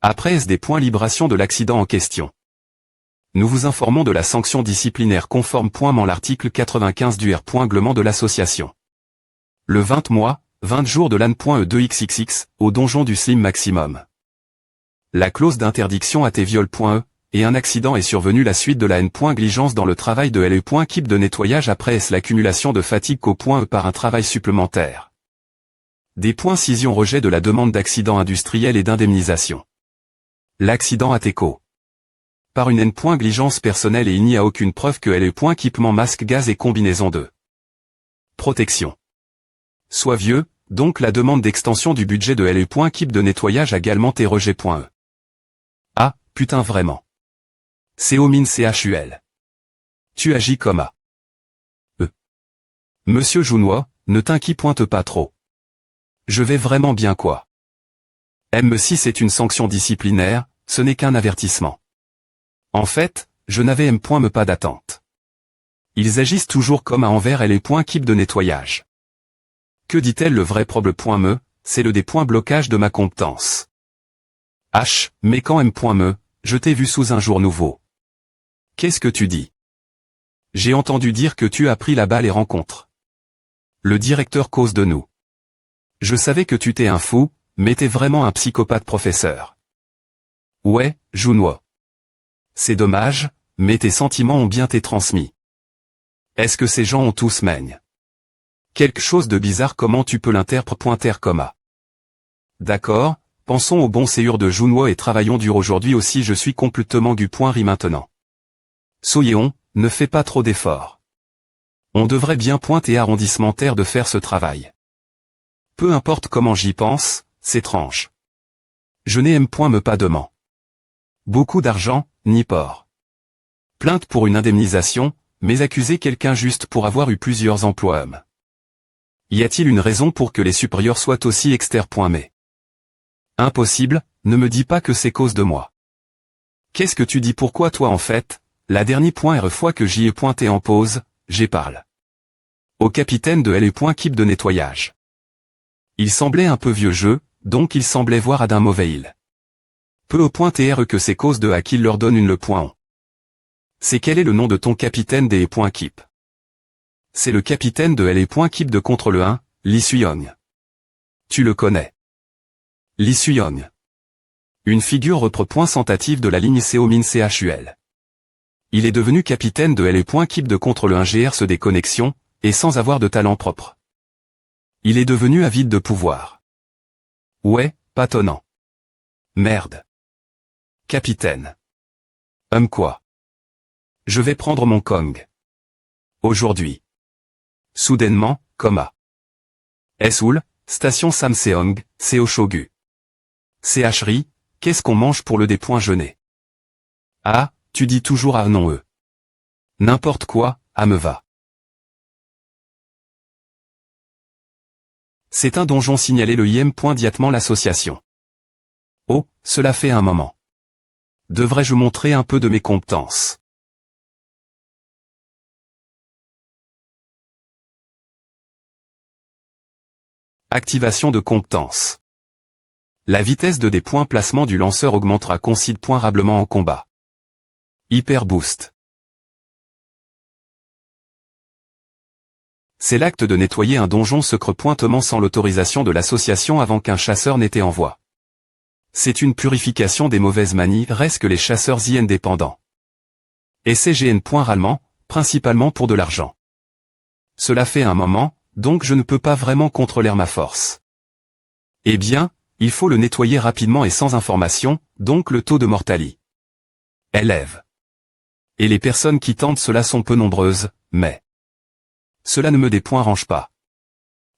Après SD. Libération de l'accident en question. Nous vous informons de la sanction disciplinaire conformément l'article 95 du règlement de l'association. Le 20 mois, 20 jours de l'AN.E2XXX, au donjon du Slim Maximum. La clause d'interdiction AT viol.e, et un accident est survenu la suite de la N.Gligence dans le travail de LE. Kit de nettoyage après l'accumulation de fatigue qu'au.e par un travail supplémentaire. Des points scission rejet de la demande d'accident industriel et d'indemnisation. L'accident ATECO. Par une N.Gligence personnelle et il n'y a aucune preuve que LE. Équipement masque gaz et combinaison de protection. Sois vieux, donc la demande d'extension du budget de LE. Kit de nettoyage a galmenté rejet.e. Ah, putain vraiment. Seomin CHUL. Tu agis comme A. Monsieur Jounois, ne t'inquiète pas trop. Je vais vraiment bien quoi. M6 c'est une sanction disciplinaire, ce n'est qu'un avertissement. En fait, je n'avais pas d'attente. Ils agissent toujours comme A envers LE. Kit de nettoyage. Que dit-elle le vrai problème? C'est le blocage de ma compétence. H, mais quand M.me, je t'ai vu sous un jour nouveau. Qu'est-ce que tu dis? J'ai entendu dire que tu as pris là-bas les rencontres. Le directeur cause de nous. Je savais que tu t'es un fou, mais t'es vraiment un psychopathe professeur. Ouais, Jounois. C'est dommage, mais tes sentiments ont bien été transmis. Est-ce que ces gens ont tous mègne? Quelque chose de bizarre, comment tu peux l'interpréter comme A? D'accord, pensons au bon séjour de Jounois et travaillons dur aujourd'hui aussi. Je suis complètement ri maintenant. Soyeon, ne fais pas trop d'efforts. On devrait bien pointer arrondissementaire de faire ce travail. Peu importe comment j'y pense, c'est étrange. Je n'aime pas demain. Beaucoup d'argent, ni port. Plainte pour une indemnisation, mais accuser quelqu'un juste pour avoir eu plusieurs emplois. Y a-t-il une raison pour que les supérieurs soient aussi externes? Impossible, ne me dis pas que c'est cause de moi. Qu'est-ce que tu dis? Pourquoi toi en fait? La dernière fois que j'y ai pointé en pause, j'ai parlé au capitaine de LE. Kit de nettoyage. Il semblait un peu vieux jeu, donc il semblait voir à d'un mauvais île. Peu au pointer que c'est cause de à qu'il leur donne une le point. C'est quel est le nom de ton capitaine des Kip? C'est le capitaine de LE. Kit de contre le 1, Lee Suyong. Tu le connais. Lee Suyong. Une figure représentative de la ligne Seomin CHUL. Il est devenu capitaine de LE. Kit de contre le 1 GRC des connexions, et sans avoir de talent propre. Il est devenu avide de pouvoir. Ouais, pas tonnant. Merde. Capitaine. Quoi? Je vais prendre mon Kong. Aujourd'hui. Soudainement, A. Seoul, station Samseong, Seo Shogu. CHRI, qu'est-ce qu'on mange pour le déjeuner? Ah, tu dis toujours ah non N'importe quoi, ah me va. C'est un donjon signalé le IM. L'association. Oh, cela fait un moment. Devrais-je montrer un peu de mes compétences? Activation de compétences. La vitesse de placement du lanceur augmentera considérablement en combat. Hyper Boost. C'est l'acte de nettoyer un donjon secret sans l'autorisation de l'association avant qu'un chasseur n'était en voie. C'est une purification des mauvaises manies, reste que les chasseurs y indépendants. Et CGN. Rarement, principalement pour de l'argent. Cela fait un moment, donc je ne peux pas vraiment contrôler ma force. Eh bien, il faut le nettoyer rapidement et sans information, donc le taux de mortalité. Élève. Et les personnes qui tentent cela sont peu nombreuses, mais cela ne me dérange pas.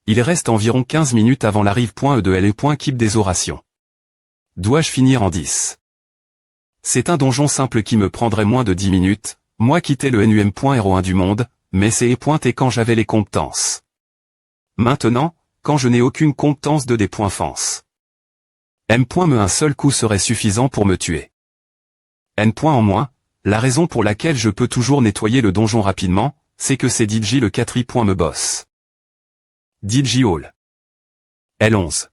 Il reste environ 15 minutes avant l'arrive.e de LE.keep des orations. Dois-je finir en 10? C'est un donjon simple qui me prendrait moins de 10 minutes, moi quitter le NUM.01 du monde, mais c'est et quand j'avais les compétences. Maintenant, quand je n'ai aucune compétence de des points fence. M.me un seul coup serait suffisant pour me tuer. N. en moins, la raison pour laquelle je peux toujours nettoyer le donjon rapidement, c'est que c'est DJ le 4 me bosse. DJ Hall. L11.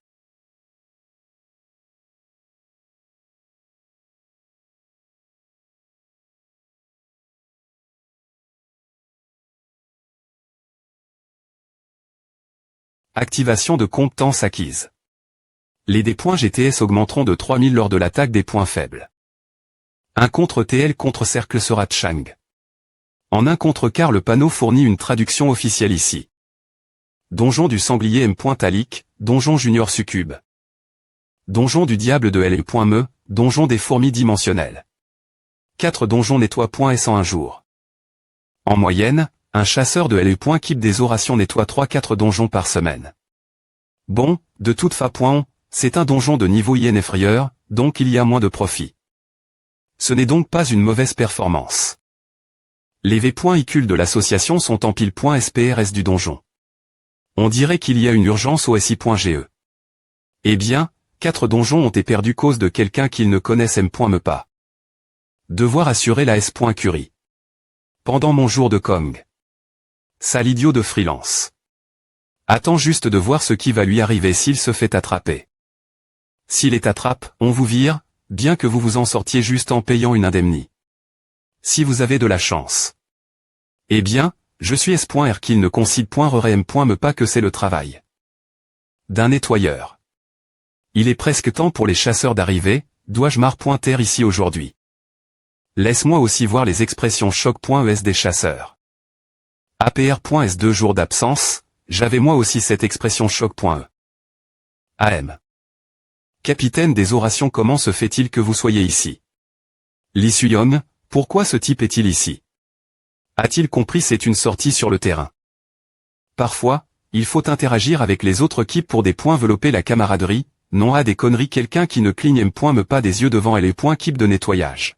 Activation de compétences acquises. Les dés points GTS augmenteront de 3000 lors de l'attaque des points faibles. Un contre TL contre cercle sera Chang. En un contre car le panneau fournit une traduction officielle ici. Donjon du sanglier M.Talic, donjon junior succube. Donjon du diable de LE.me, donjon des fourmis dimensionnelles. 4 donjons nettoie.s en un jour. En moyenne, un chasseur de LE.keep des orations nettoie 3-4 donjons par semaine. Bon, de toute façon, c'est un donjon de niveau IN inférieur, donc il y a moins de profit. Ce n'est donc pas une mauvaise performance. Les V.ICUL de l'association sont en pile.SPRS du donjon. On dirait qu'il y a une urgence au SI.GE. Eh bien, 4 donjons ont été perdus cause de quelqu'un qu'ils ne connaissent M.me pas. Devoir assurer la S.Curie. Pendant mon jour de Kong. Sale idiot de freelance. Attends juste de voir ce qui va lui arriver s'il se fait attraper. S'il est attrape, on vous vire, bien que vous vous en sortiez juste en payant une indemnité. Si vous avez de la chance. Eh bien, je suis S.R qu'il ne concide.me pas que c'est le travail d'un nettoyeur. Il est presque temps pour les chasseurs d'arriver, dois-je marre.ter ici aujourd'hui. Laisse-moi aussi voir les expressions choc.es des chasseurs. APR.s 2 jours d'absence, j'avais moi aussi cette expression choc.e. AM. Capitaine des orations, comment se fait-il que vous soyez ici? Li Suyong, pourquoi ce type est-il ici? A-t-il compris c'est une sortie sur le terrain? Parfois, il faut interagir avec les autres équipes pour des points développer la camaraderie, non à des conneries quelqu'un qui ne cligne me pas des yeux devant LE.keep de nettoyage.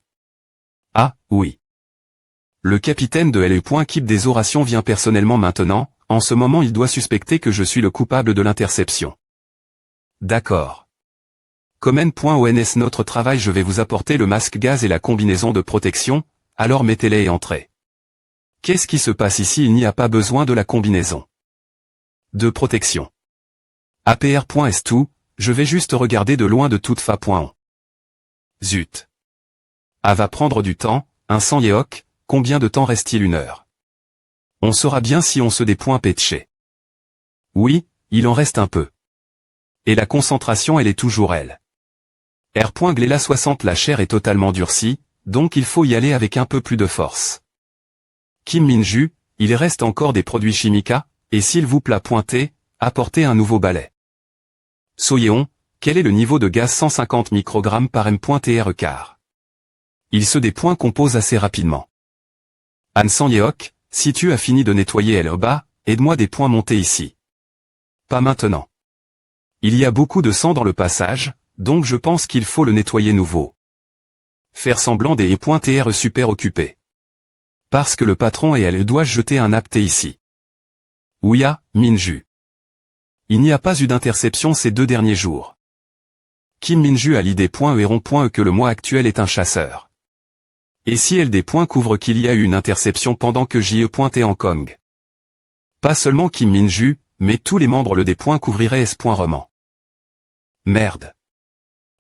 Ah, oui. Le capitaine de LE.keep des orations vient personnellement maintenant, en ce moment il doit suspecter que je suis le coupable de l'interception. D'accord. Comme N.ONS notre travail je vais vous apporter le masque gaz et la combinaison de protection, alors mettez-les et entrez. Qu'est-ce qui se passe ici? Il n'y a pas besoin de la combinaison de protection. APR.S tout, je vais juste regarder de loin de toute fa.on. Zut. Ah va prendre du temps, un sang Yeok, combien de temps reste-t-il? 1 heure. On saura bien si on se dépetché. Oui, il en reste un peu. Et la concentration elle est toujours elle. R.Gléla 60 la chair est totalement durcie, donc il faut y aller avec un peu plus de force. Kim Minju, il reste encore des produits chimiques et s'il vous plaît pointez, apportez un nouveau balai. Soyeon, quel est le niveau de gaz 150 microgrammes par M.TR car il se décompose assez rapidement. An San Yeok, si tu as fini de nettoyer elle au bas, aide-moi des points montés ici. Pas maintenant. Il y a beaucoup de sang dans le passage, donc je pense qu'il faut le nettoyer nouveau. Faire semblant des E.TR super occupés. Parce que le patron et elle doivent jeter un apté ici. Ouya, Minju. Il n'y a pas eu d'interception ces 2 derniers jours. Kim Minju a l'idée.e que le mois actuel est un chasseur. Et si elle des points couvre qu'il y a eu une interception pendant que j'y ai pointé en Kong. Pas seulement Kim Minju, mais tous les membres le des points couvriraient S.roman. Merde.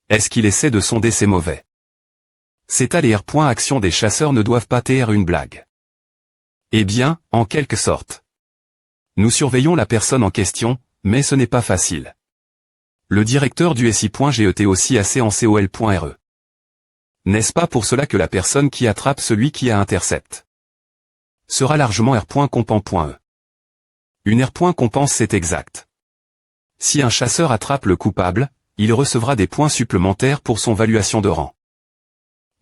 Est-ce qu'il essaie de sonder ces mauvais? C'est à l'action des chasseurs ne doivent pas TR une blague. Eh bien, en quelque sorte. Nous surveillons la personne en question, mais ce n'est pas facile. Le directeur du SI.GET aussi assez en COL.RE. N'est-ce pas pour cela que la personne qui attrape celui qui a intercepte sera largement R.compen.e. Une R.compense c'est exact. Si un chasseur attrape le coupable, il recevra des points supplémentaires pour son valuation de rang.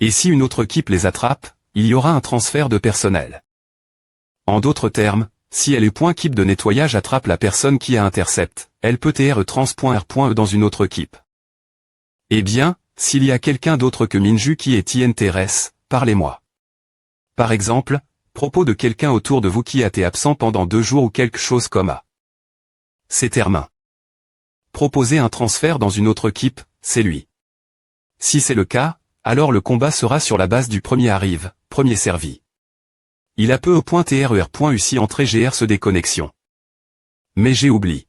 Et si une autre équipe les attrape, il y aura un transfert de personnel. En d'autres termes, si LE.Keep de nettoyage attrape la personne qui a intercept, elle peut trans.R.E dans une autre équipe. Eh bien, s'il y a quelqu'un d'autre que Minju qui est INTRS, parlez-moi. Par exemple, propos de quelqu'un autour de vous qui a été absent pendant 2 jours ou quelque chose comme ça. C'est termin. Proposer un transfert dans une autre équipe, c'est lui. Si c'est le cas, alors le combat sera sur la base du premier arrive, premier servi. Il a peu .TRER.U si entrée GR se déconnexion. Mais j'ai oublié.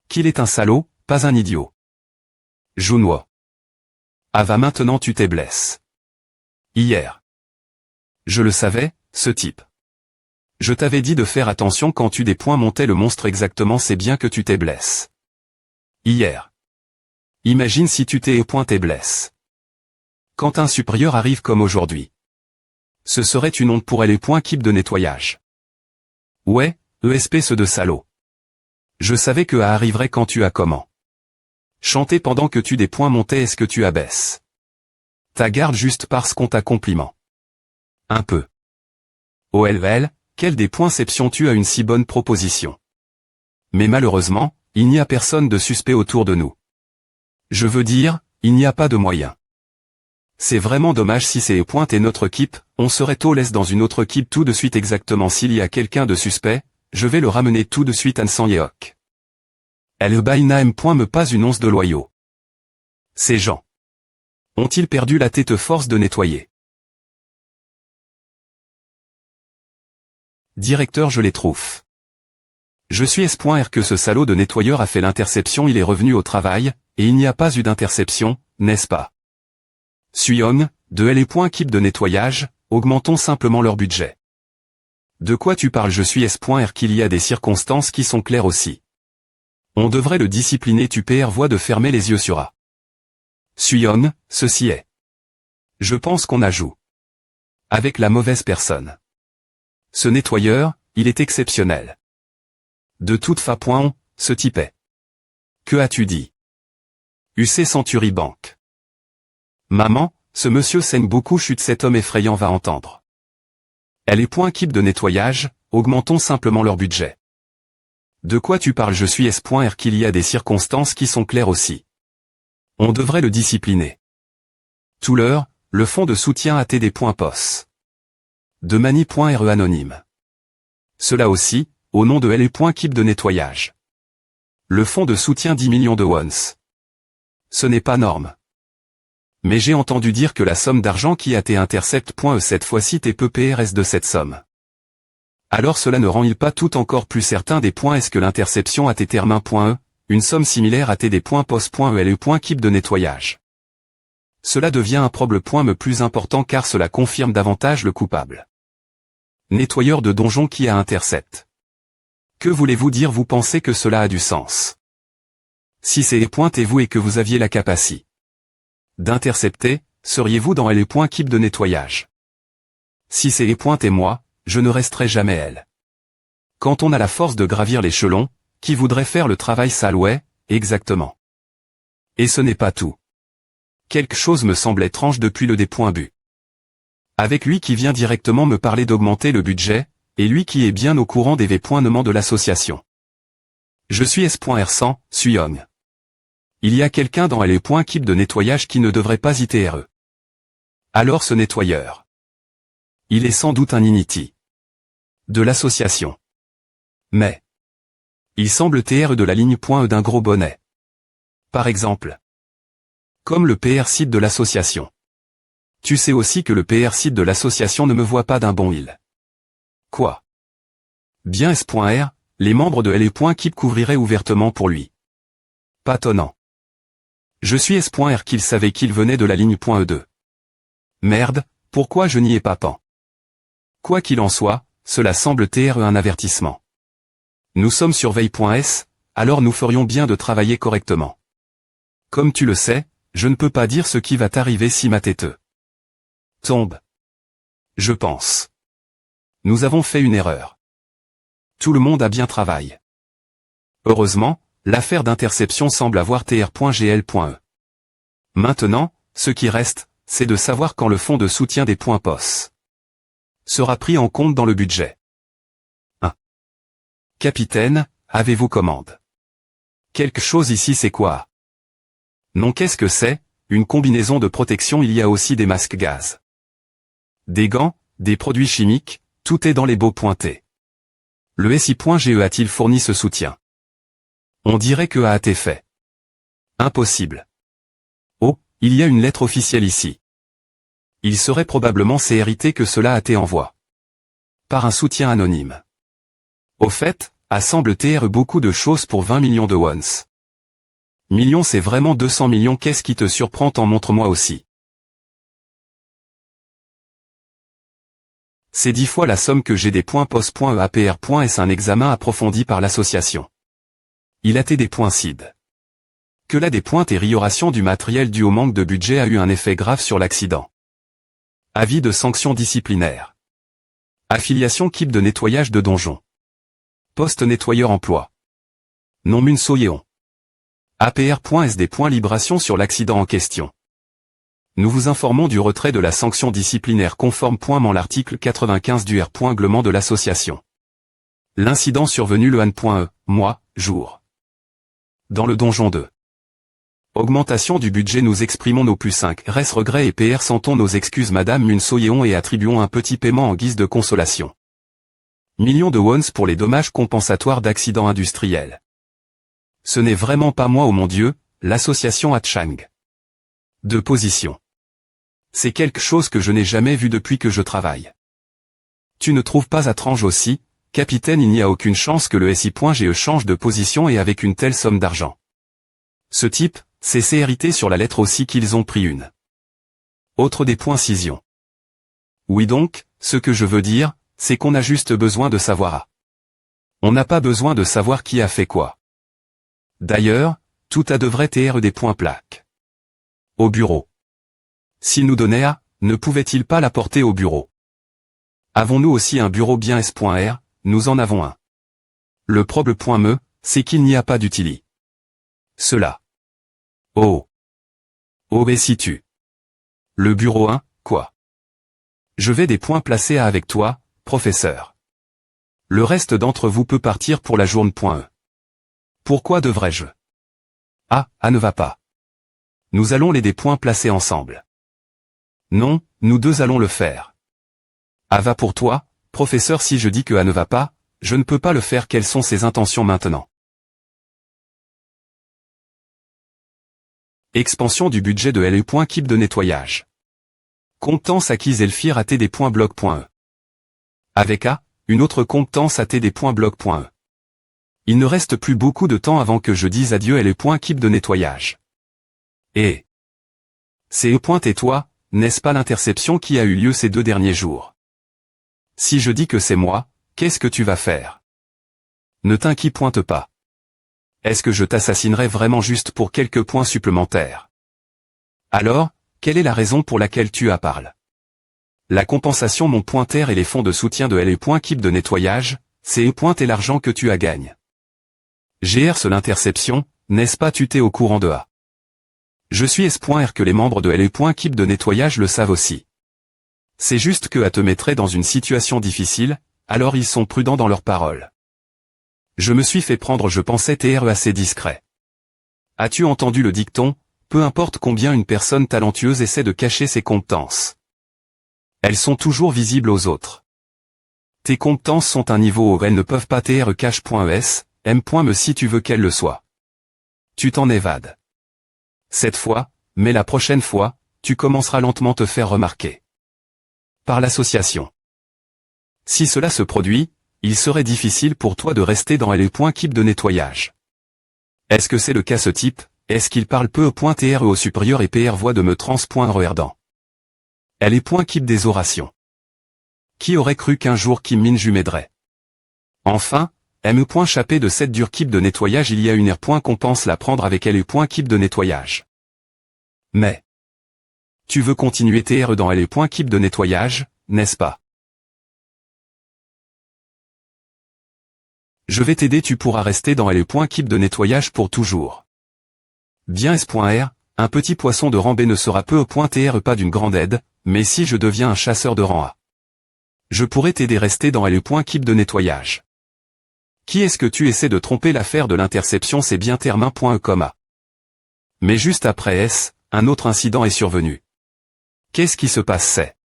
Qu'il est un salaud, pas un idiot. Junwo. Ah va maintenant tu t'es blesse. Hier. Je le savais, ce type. Je t'avais dit de faire attention quand tu des points montais le monstre exactement c'est bien que tu t'es blesse. Hier. Imagine si tu t'es blesse. Quand un supérieur arrive comme aujourd'hui. Ce serait une honte pour LE.Keep de nettoyage. Ouais, ESP ce de salaud. Je savais que A arriverait quand tu as comment. Chanter pendant que tu des points montais est-ce que tu abaisses. Ta garde juste parce qu'on t'a compliment. Un peu. OLVL, quel des pointsceptions tu as une si bonne proposition. Mais malheureusement, il n'y a personne de suspect autour de nous. Je veux dire, il n'y a pas de moyen. C'est vraiment dommage si c'est et notre équipe, on serait au laisse dans une autre équipe tout de suite exactement s'il y a quelqu'un de suspect, je vais le ramener tout de suite à Nsan-Yeok. LE.Baina me pas une once de loyaux. Ces gens. Ont-ils perdu la tête force de nettoyer? Directeur je les trouve. Je suis S.R que ce salaud de nettoyeur a fait l'interception il est revenu au travail, et il n'y a pas eu d'interception, n'est-ce pas? Suyong, de LE.Keep de nettoyage, augmentons simplement leur budget. De quoi tu parles je suis S.R qu'il y a des circonstances qui sont claires aussi. On devrait le discipliner tu voix de fermer les yeux sur A. Suyong, ceci est. Je pense qu'on a joué. Avec la mauvaise personne. Ce nettoyeur, il est exceptionnel. De toute façon, ce type est. Que as-tu dit? UC Century Bank. Maman, ce monsieur saigne beaucoup chute cet homme effrayant va entendre. LE.Keep de nettoyage, augmentons simplement leur budget. De quoi tu parles je suis S.R qu'il y a des circonstances qui sont claires aussi. On devrait le discipliner. Tout l'heure, le fonds de soutien a des points POS. De Mani.RE anonyme. Cela aussi, au nom de LE.Keep de nettoyage. Le fonds de soutien 10 millions de wons. Ce n'est pas norme. Mais j'ai entendu dire que la somme d'argent qui a été intercept.E cette fois-ci t'est peu PRS de cette somme. Alors cela ne rend-il pas tout encore plus certain des points est-ce que l'interception a été termin.E, une somme similaire à des points POS.E LE.Keep de nettoyage. Cela devient un problème plus important car cela confirme davantage le coupable. Nettoyeur de donjon qui a intercept. Que voulez-vous dire vous pensez que cela a du sens? Si c'est pointez-vous et que vous aviez la capacité d'intercepter, seriez-vous dans LE.Keep de nettoyage? Si c'est pointez-moi, je ne resterai jamais elle. Quand on a la force de gravir l'échelon, qui voudrait faire le travail sale ouais, exactement. Et ce n'est pas tout. Quelque chose me semble étrange depuis le but. Avec lui qui vient directement me parler d'augmenter le budget, et lui qui est bien au courant des pointements de l'association. Je suis S.R100, Suyong. Il y a quelqu'un dans LE.Keep de nettoyage qui ne devrait pas ITRE. Alors ce nettoyeur. Il est sans doute un initi. De l'association. Mais. Il semble TRE de la ligne.E d'un gros bonnet. Par exemple. Comme le PR site de l'association. Tu sais aussi que le PR site de l'association ne me voit pas d'un bon il. Quoi? Bien S.R, les membres de LE.Keep couvriraient ouvertement pour lui. Pas tonnant. Je suis S.R qu'il savait qu'il venait de la ligne.E2. Merde, pourquoi je n'y ai pas pen? Quoi qu'il en soit, cela semble TRE un avertissement. Nous sommes sur veille.S, alors nous ferions bien de travailler correctement. Comme tu le sais, je ne peux pas dire ce qui va t'arriver si ma tête tombe. Je pense. Nous avons fait une erreur. Tout le monde a bien travaillé. Heureusement, l'affaire d'interception semble avoir tr.gl.e. Maintenant, ce qui reste, c'est de savoir quand le fonds de soutien des points POS sera pris en compte dans le budget. 1. Capitaine, avez-vous commande? Quelque chose ici c'est quoi? Non, qu'est-ce que c'est? Une combinaison de protection. Il y a aussi des masques gaz, des gants, des produits chimiques, tout est dans les baux pointés. Le SI.GE a-t-il fourni ce soutien? On dirait que a été fait. Impossible. Oh, il y a une lettre officielle ici. Il serait probablement CRIT que cela a été envoyé par un soutien anonyme. Au fait, assemble TR beaucoup de choses pour 20 millions de wons. Millions, c'est vraiment 200 millions. Qu'est-ce qui te surprend? T'en montre-moi aussi. C'est 10 fois la somme que j'ai des points POS.EAPR. Est-ce un examen approfondi par l'association? Il a été des points CID. Que la dépointe et rioration du matériel dû au manque de budget a eu un effet grave sur l'accident. Avis de sanctions disciplinaires. Affiliation KIP de nettoyage de donjon. Poste nettoyeur emploi. Non Mun Soyeon. APR.SD. Libration sur l'accident en question. Nous vous informons du retrait de la sanction disciplinaire conformément l'article 95 du règlement de l'association. L'incident survenu le an.e, mois, jour. Dans le donjon 2. Augmentation du budget. Nous exprimons nos plus 5 regrets et PR. Sentons nos excuses Madame Mun Soyeon et attribuons un petit paiement en guise de consolation. Millions de wons pour les dommages compensatoires d'accidents industriels. Ce n'est vraiment pas moi, oh mon Dieu, l'association Hatchang. De position. C'est quelque chose que je n'ai jamais vu depuis que je travaille. Tu ne trouves pas étrange aussi, capitaine? Il n'y a aucune chance que le SI.GE change de position et avec une telle somme d'argent. Ce type, c'est CRIT sur la lettre aussi qu'ils ont pris une. Autre des points scission. Oui donc, ce que je veux dire, c'est qu'on a juste besoin de savoir. On n'a pas besoin de savoir qui a fait quoi. D'ailleurs, tout a devrait être des points plaques. Au bureau. S'il nous donnait à, ne pouvait-il pas l'apporter au bureau? Avons-nous aussi un bureau bien S.R? Nous en avons un. Le problème, c'est qu'il n'y a pas d'utili. Cela. Oh. Oh et si tu. Le bureau 1, quoi? Je vais des points placés à avec toi, professeur. Le reste d'entre vous peut partir pour la journée.e. Pourquoi devrais-je? Ah, ne va pas. Nous allons les des points placés ensemble. Non, nous deux allons le faire. Va pour toi, professeur. Si je dis que ne va pas, je ne peux pas le faire. Quelles sont ses intentions maintenant? Expansion du budget de LE. KIP de nettoyage. Compétence acquise Elfir AT des points bloc.e. Avec A, une autre compétence AT des points bloc.e. Il ne reste plus beaucoup de temps avant que je dise adieu LE. KIP de nettoyage. Et c'est tais-toi, n'est-ce pas l'interception qui a eu lieu ces 2 derniers jours? Si je dis que c'est moi, qu'est-ce que tu vas faire? Ne t'inquiète pas. Est-ce que je t'assassinerai vraiment juste pour quelques points supplémentaires? Alors, quelle est la raison pour laquelle tu parles? La compensation mon pointer et les fonds de soutien de LE. KIP de nettoyage, c'est et l'argent que tu gagnes. GR seule l'interception, n'est-ce pas? Tu t'es au courant de A. Je suis S.R que les membres de LE. KIP de nettoyage le savent aussi. C'est juste que A te mettrait dans une situation difficile, alors ils sont prudents dans leurs paroles. Je me suis fait prendre, je pensais être assez discret. As-tu entendu le dicton, peu importe combien une personne talentueuse essaie de cacher ses compétences. Elles sont toujours visibles aux autres. Tes compétences sont un niveau où elles ne peuvent pas être cache.es, m.me si tu veux qu'elles le soient. Tu t'en évades. Cette fois, mais la prochaine fois, tu commenceras lentement te faire remarquer. Par l'association. Si cela se produit, il serait difficile pour toi de rester dans LE. KIP de nettoyage. Est-ce que c'est le cas ce type? Est-ce qu'il parle peu .TRE au supérieur et PR voix de me trans.reardant? LE. KIP des orations. Qui aurait cru qu'un jour Kim Min-ju m'aiderait? Enfin, M. Chapé de cette dure KIP de nettoyage. Il y a une R. Qu'on pense la prendre avec LE. KIP de nettoyage. Mais tu veux continuer TRE dans LE. KIP de nettoyage, n'est-ce pas? Je vais t'aider, tu pourras rester dans LE. KIP de nettoyage pour toujours. Bien S.R, un petit poisson de rang B ne sera peu au point TR pas d'une grande aide, mais si je deviens un chasseur de rang A, je pourrais t'aider rester dans le point keep de nettoyage. Qui est-ce que tu essaies de tromper? L'affaire de l'interception c'est bien terme 1.E, mais juste après S, un autre incident est survenu. Qu'est-ce qui se passe? C'est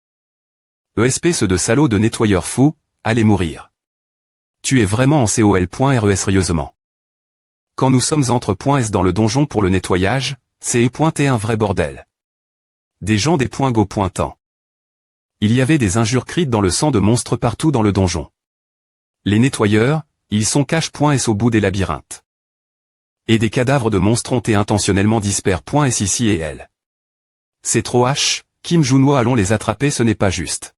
ESP, ce de salaud de nettoyeur fou, allez mourir. Tu es vraiment en COL.RES sérieusement. Quand nous sommes entre .S dans le donjon pour le nettoyage, c'est pointé un vrai bordel. Des gens des points go pointant. Il y avait des injures crites dans le sang de monstres partout dans le donjon. Les nettoyeurs, ils sont cache.S au bout des labyrinthes. Et des cadavres de monstres ont été intentionnellement disperses.S ici et elle. C'est trop H, Kim Junwo, allons les attraper, ce n'est pas juste.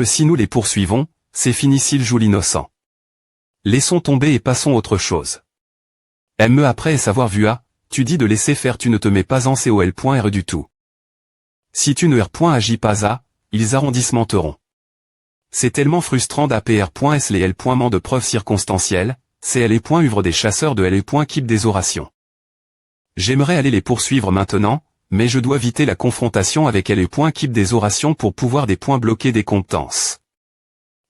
Si nous les poursuivons, c'est fini s'ils jouent l'innocent. Laissons tomber et passons autre chose. Après savoir vu A, tu dis de laisser faire, tu ne te mets pas en COL.RE du tout. Si tu ne R.agis pas A, ils arrondissementeront. C'est tellement frustrant d'APR.S les L.ment de preuves circonstancielles, c'est L.uvre des chasseurs de L.keep des orations. J'aimerais aller les poursuivre maintenant, mais je dois éviter la confrontation avec L.keep des orations pour pouvoir des points bloqués des compétences.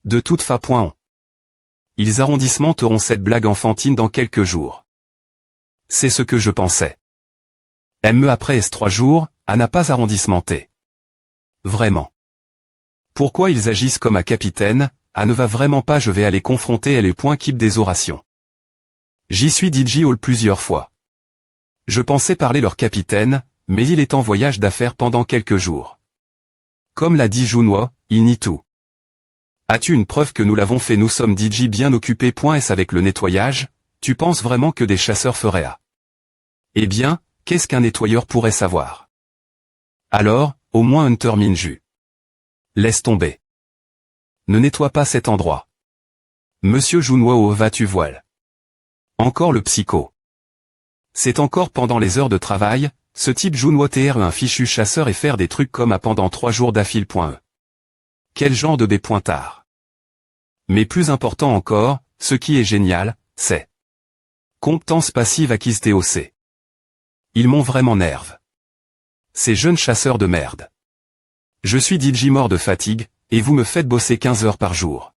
De toute façon. Ils arrondissementeront cette blague enfantine dans quelques jours. C'est ce que je pensais. Après S3 jours, A n'a pas arrondissementé. Vraiment. Pourquoi ils agissent comme à capitaine? A ne va vraiment pas, je vais aller confronter L.keep des orations. J'y suis DJ Hall plusieurs fois. Je pensais parler leur capitaine, mais il est en voyage d'affaires pendant quelques jours. Comme l'a dit Junwo, il nie tout. As-tu une preuve que nous l'avons fait? Nous sommes DJ bien occupés.S avec le nettoyage, tu penses vraiment que des chasseurs feraient A? Eh bien, qu'est-ce qu'un nettoyeur pourrait savoir? Alors, au moins Hunter Minju. Laisse tomber. Ne nettoie pas cet endroit. Monsieur Junwo, où vas-tu voile? Encore le psycho. C'est encore pendant les heures de travail, ce type Junwo TR un fichu chasseur et faire des trucs comme A pendant 3 jours d'affile.E. Quel genre de B-pointard. Mais plus important encore, ce qui est génial, c'est compétence passive acquise TOC. Ils m'ont vraiment nerve. Ces jeunes chasseurs de merde. Je suis DJ mort de fatigue, et vous me faites bosser 15 heures par jour.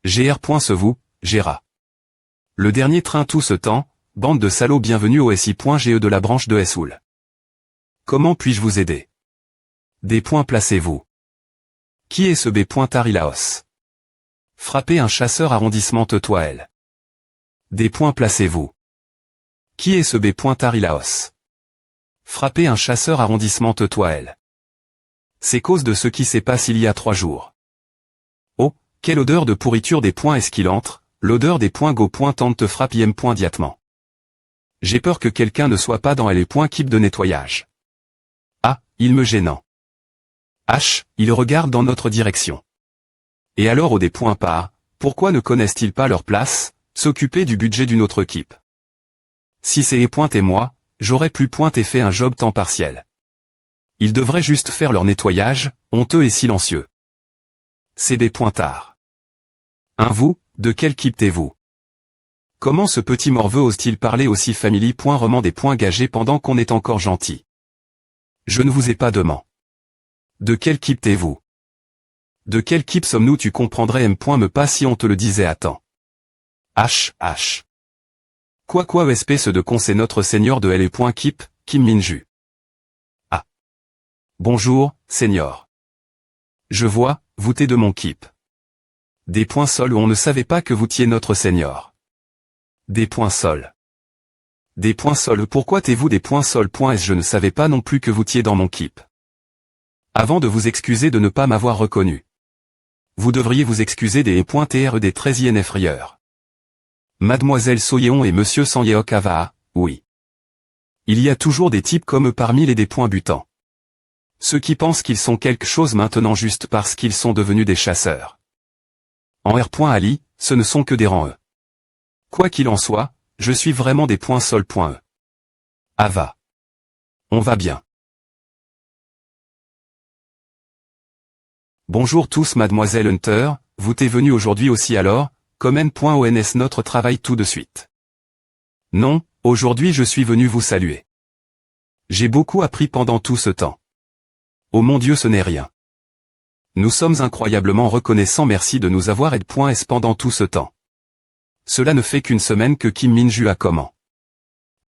GR. vous, Géra. Le dernier train tout ce temps, bande de salauds, bienvenue au SI.GE de la branche de Soul. Comment puis-je vous aider? Des points, placez-vous. Qui est ce B-pointard Ilaos? Frappez un chasseur arrondissement toi elle. Des points, placez-vous. Qui est ce B-pointard Ilaos? Frappez un chasseur arrondissement toi elle. C'est cause de ce qui s'est passé il y a 3 jours. Oh, quelle odeur de pourriture des points est-ce qu'il entre, l'odeur des points go pointante te frappe diatement. J'ai peur que quelqu'un ne soit pas dans les points keep de nettoyage. Ah, il me gênant. H, il regarde dans notre direction. Et alors au des points pas, pourquoi ne connaissent-ils pas leur place, s'occuper du budget d'une autre équipe? Si c'est pointe et moi, j'aurais pu pointe et fait un job temps partiel. Ils devraient juste faire leur nettoyage, honteux et silencieux. C'est des pointards. Vous, de quelle équipe t'es-vous? Comment ce petit morveux ose-t-il parler aussi family? Roman des points gagés pendant qu'on est encore gentil. Je ne vous ai pas demandé. De quelle équipe t'es-vous? De quelle équipe sommes-nous? Tu comprendrais me pas si on te le disait à temps. H. Quoi espèce de con, c'est notre seigneur de L.keep, Kim Minju. Ah. Bonjour, seigneur. Je vois, vous t'es de mon keep. Des points sols où on ne savait pas que vous tiez notre seigneur. Des points sols. Des points sols, pourquoi t'es-vous des points sols? Je ne savais pas non plus que vous tiez dans mon keep. Avant de vous excuser de ne pas m'avoir reconnu. Vous devriez vous excuser des .TR des 13 INF rieurs. Mademoiselle Soyeon et Monsieur Sanyeok Avaa, oui. Il y a toujours des types comme eux parmi les des points butants. Ceux qui pensent qu'ils sont quelque chose maintenant juste parce qu'ils sont devenus des chasseurs. En R.Ali, ce ne sont que des rangs E. Quoi qu'il en soit, je suis vraiment des points sol.E. Ava. On va bien. Bonjour tous, Mademoiselle Hunter, vous t'es venu aujourd'hui aussi alors, comme N.ONS notre travail tout de suite. Non, aujourd'hui je suis venu vous saluer. J'ai beaucoup appris pendant tout ce temps. Oh mon Dieu, ce n'est rien. Nous sommes incroyablement reconnaissants, merci de nous avoir aidé. S pendant tout ce temps. Cela ne fait qu'une semaine que Kim Min-ju a comment.